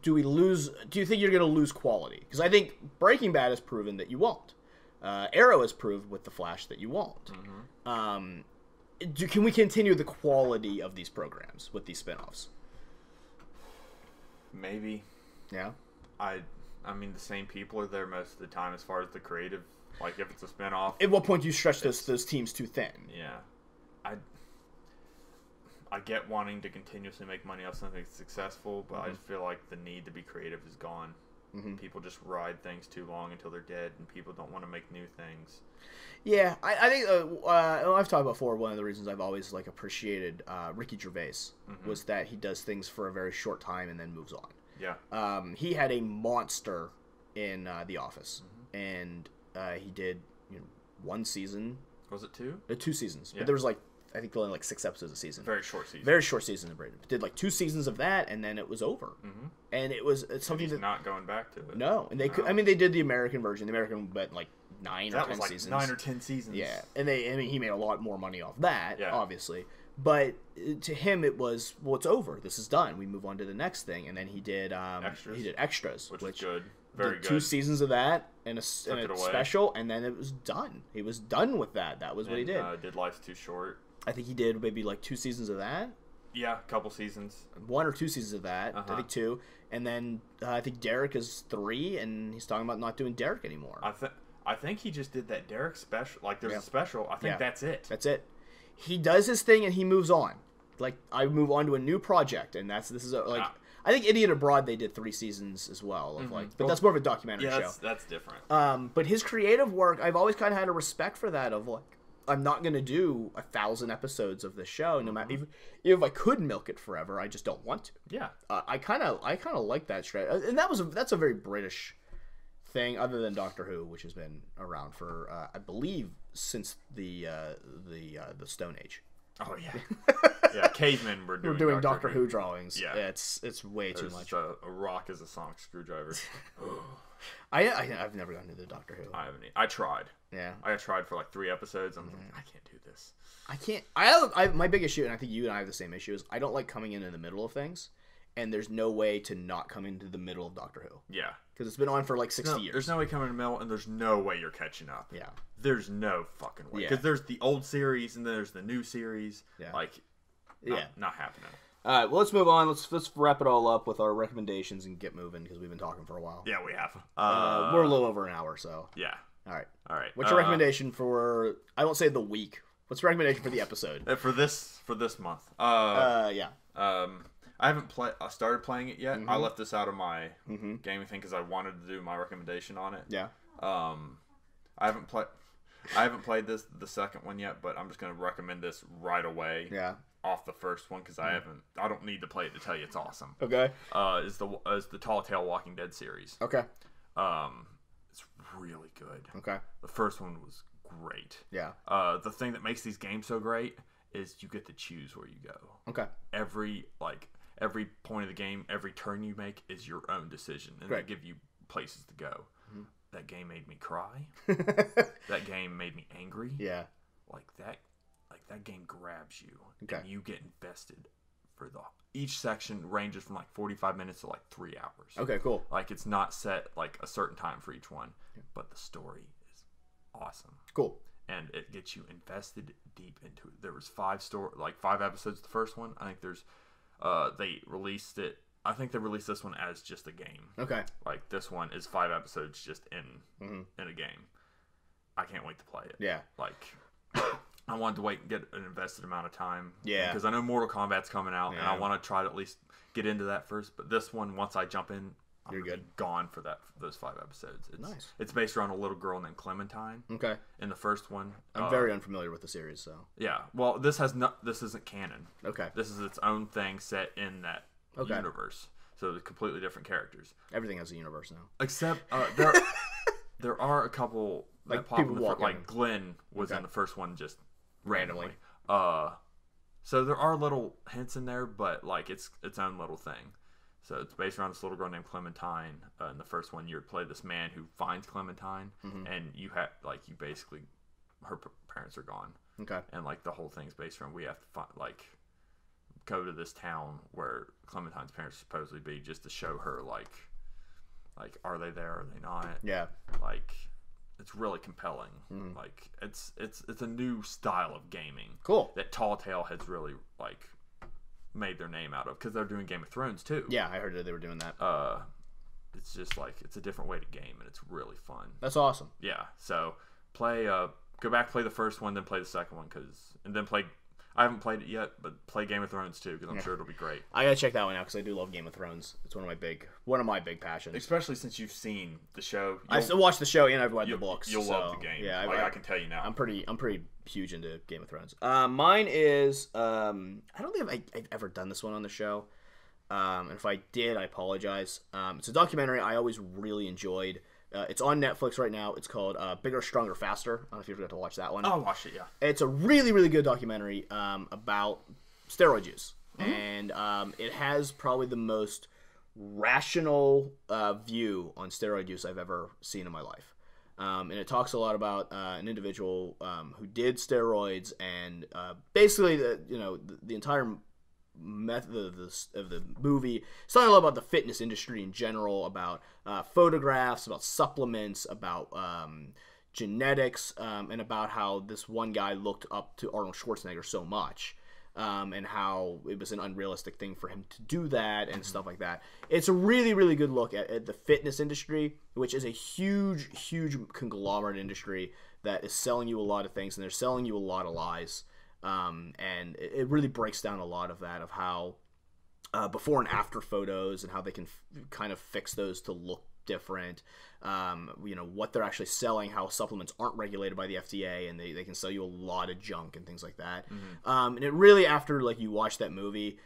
do you think you're going to lose quality? Because I think Breaking Bad has proven that you won't. Arrow has proved with The Flash that you won't. Mm-hmm. Can we continue the quality of these programs with these spin-offs? Maybe. Yeah. I mean, the same people are there most of the time as far as the creative. Like, if it's a spin-off. At what point do you stretch those teams too thin? Yeah. I get wanting to continuously make money off something that's successful, but I just feel like the need to be creative is gone. Mm-hmm. People just ride things too long until they're dead, and people don't want to make new things. Yeah, I think I've talked before. One of the reasons I've always appreciated Ricky Gervais was that he does things for a very short time and then moves on. Yeah. He had a monster in The Office, and he did one season. Was it 2? 2 seasons, Yeah. but there was I think only 6 episodes a season. Very short season. Very short season. Did 2 seasons of that, and then it was over. And it's something He's that not going back to it. no, and they could. I mean, they did the American version. The American went 9 That or 10 was seasons. 9 or 10 seasons. Yeah, and he made a lot more money off that, Yeah. obviously. But to him, it was, well, it's over. This is done. We move on to the next thing. And then he did Extras. He did Extras, Which is good. Very did good. 2 seasons of that and a it away. special, and then it was done. He was done with that. That was what he did. Did Life's Too Short. I think he did maybe 2 seasons of that. Yeah, a couple seasons. 1 or 2 seasons of that. I think 2. And then I think Derek is 3, and he's talking about not doing Derek anymore. I think he just did that Derek special. There's a special. I think that's it. That's it. He does his thing and he moves on. I move on to a new project, and I think Idiot Abroad, they did 3 seasons as well of but that's more of a documentary show. That's different. But his creative work, I've always kind of had a respect for that. Of I'm not going to do 1,000 episodes of this show, no matter even if I could milk it forever. I just don't want to. Yeah. I kind of like that strategy, and that's a very British thing, other than Doctor Who, which has been around for I believe since the Stone Age. Oh yeah. Yeah, cavemen were doing Doctor Who drawings. Yeah. It's way too much. A rock as a sonic screwdriver. I've never gotten into Doctor Who. I haven't. I tried. Yeah. I tried for 3 episodes. I'm like, I can't do this. I can't. My big issue, and I think you and I have the same issue, is I don't like coming in the middle of things, and there's no way to not come into the middle of Doctor Who. Yeah. Because it's been on for 60 years. There's no way coming in the middle, and there's no way you're catching up. Yeah. There's no fucking way. Yeah. Because there's the old series, and then there's the new series. Yeah. Not happening. All right, well, let's move on. Let's wrap it all up with our recommendations and get moving, because we've been talking for a while. Yeah, we have. We're a little over an hour, so. Yeah. All right. What's your recommendation for, I won't say the week. What's your recommendation for the episode? For this month. Yeah. I haven't started playing it yet. I left this out of my gaming thing because I wanted to do my recommendation on it. Yeah. I haven't played the second one yet, but I'm just gonna recommend this right away. Yeah. Off the first one because I don't need to play it to tell you it's awesome. Okay. Is the Tall Tale Walking Dead series. Okay. It's really good. Okay. The first one was great. Yeah. The thing that makes these games so great is you get to choose where you go. Okay. Every point of the game, every turn you make is your own decision, and they give you places to go. That game made me cry. That game made me angry. Yeah. That game grabs you, okay. and you get invested for each section ranges from 45 minutes to 3 hours. Okay, cool. It's not set a certain time for each one, but the story is awesome. Cool. And it gets you invested deep into it. There was 5 episodes of the first one. I think there's they released it. I think they released this one as just a game. Okay. This one is 5 episodes just in a game. I can't wait to play it. Yeah. I wanted to wait and get an invested amount of time. Yeah. Because I know Mortal Kombat's coming out, and I want to try to at least get into that first. But this one, once I jump in, You're good. Gone for those 5 episodes. It's, nice. It's based around a little girl named Clementine. Okay. In the first one, I'm very unfamiliar with the series, so. Yeah. Well, this isn't canon. Okay. This is its own thing set in that universe. So they're completely different characters. Everything has a universe now. Except there are a couple that pop in the Glenn was in the first one just randomly. So there are little hints in there, but like it's its own little thing. So it's based around this little girl named Clementine. In the first one, you play this man who finds Clementine, and you have you basically her parents are gone. Okay. And like the whole thing's based around we have to find go to this town where Clementine's parents supposedly be just to show her like are they there, are they not? Yeah. Like it's really compelling. Like it's a new style of gaming. Cool. That Tall Tale has really made their name out of because they're doing Game of Thrones too. Yeah, I heard that they were doing that. It's just it's a different way to game and it's really fun. That's awesome. Yeah. So play go back, play the first one, then play the second one and then play. I haven't played it yet, but play Game of Thrones too because I'm sure it'll be great. I gotta check that one out because I do love Game of Thrones. It's one of my big passions. Especially since you've seen the show. I still watch the show and I've read the books. You'll love the game. Yeah, I can tell you now. I'm pretty huge into Game of Thrones. Mine is I don't think I've ever done this one on the show. And if I did, I apologize. It's a documentary I always really enjoyed. It's on Netflix right now. It's called Bigger, Stronger, Faster. I don't know if you ever got to watch that one. I'll watch it, yeah. It's a really, really good documentary about steroid use. And it has probably the most rational view on steroid use I've ever seen in my life. And it talks a lot about an individual who did steroids and basically the entire method of the movie. It's talking a lot about the fitness industry in general, about photographs, about supplements, about genetics, and about how this one guy looked up to Arnold Schwarzenegger so much. And how it was an unrealistic thing for him to do that and stuff like that. It's a really, really good look at the fitness industry, which is a huge, huge conglomerate industry that is selling you a lot of things, and they're selling you a lot of lies. And it really breaks down a lot of that, of how before and after photos and how they can kind of fix those to look different. What they're actually selling, how supplements aren't regulated by the FDA, and they can sell you a lot of junk and things like that. And it really, after you watch that movie,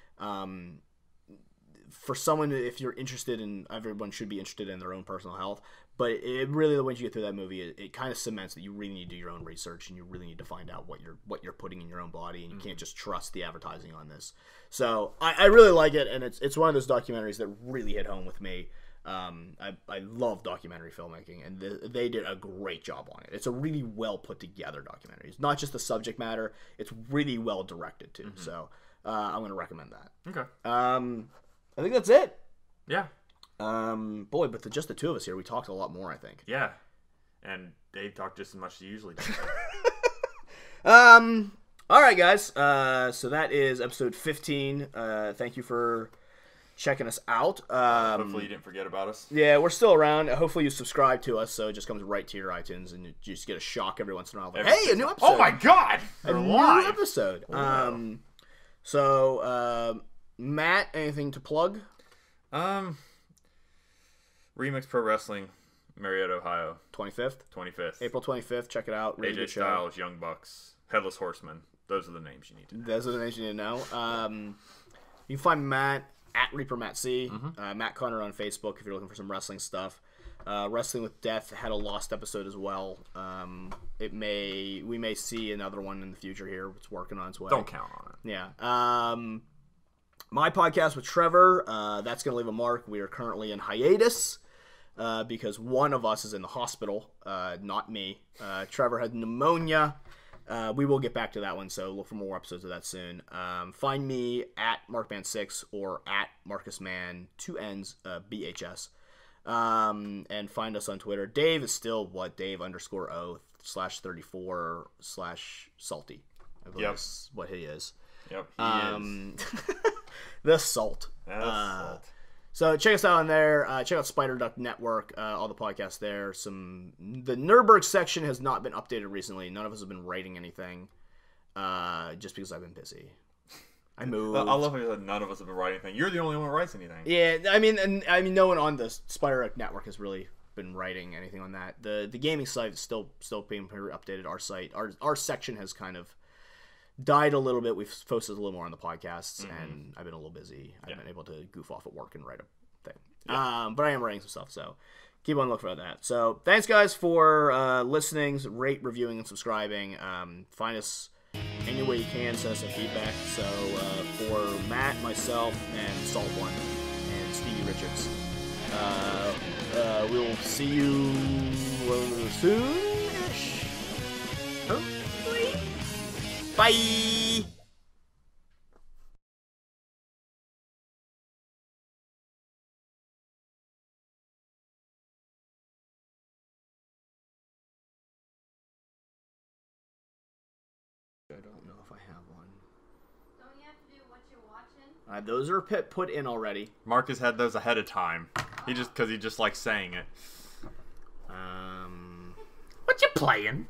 for someone, if you're interested in, everyone should be interested in their own personal health, but it really, once you get through that movie, it kind of cements that you really need to do your own research, and you really need to find out what you're putting in your own body, and you can't just trust the advertising on this. So I really like it, and it's one of those documentaries that really hit home with me. I love documentary filmmaking, and they did a great job on it. It's a really well put together documentary. It's not just the subject matter; it's really well directed too. So I'm going to recommend that. Okay. I think that's it. Yeah. Boy, but just the two of us here, we talked a lot more, I think. Yeah. And Dave talked just as much as he usually does. All right, guys. So that is episode 15. Thank you for checking us out. Hopefully you didn't forget about us. Yeah, we're still around. Hopefully you subscribe to us, so it just comes right to your iTunes, and you just get a shock every once in a while. Like, hey, a new episode! Oh my god! A new episode. Oh, no. Matt, anything to plug? Remix Pro Wrestling, Marietta, Ohio. 25th? 25th. April 25th. Check it out. Really AJ Styles, Young Bucks, Headless Horseman. Those are the names you need to know. Those are the names you need to know. You can find Matt at Reaper Matt C. Matt Connor on Facebook if you're looking for some wrestling stuff. Wrestling with Death had a lost episode as well. We may see another one in the future here. It's working on its way. Don't count on it. Yeah. My podcast with Trevor, that's going to leave a mark. We are currently in hiatus because one of us is in the hospital, not me. Trevor had pneumonia. We will get back to that one, so look for more episodes of that soon. Find me at MarkMan6 or at MarcusMan, 2 N's, BHS. And find us on Twitter. Dave is still Dave_O/34/salty. I believe that's what he is. Yep, he is. The salt. So check us out on there. Check out Spiderduck Network. All the podcasts there. The Nerdburgh section has not been updated recently. None of us have been writing anything, just because I've been busy. I moved. I love how you said none of us have been writing anything. You're the only one who writes anything. Yeah, I mean, no one on the Spiderduck Network has really been writing anything on that. The gaming site is still being updated. Our site, our section has kind of died a little bit. We've focused a little more on the podcasts, and I've been a little busy. I've been able to goof off at work and write a thing. Yeah. But I am writing some stuff, so keep on looking for that. So thanks, guys, for listening, rate, reviewing, and subscribing. Find us any way you can. Send us some feedback. So for Matt, myself, and Salt One, and Stevie Richards, we'll see you soon-ish. Hopefully. Bye! I don't know if I have one. Don't you have to do what you're watching? Those are put in already. Marcus had those ahead of time. He just likes saying it. What you playing?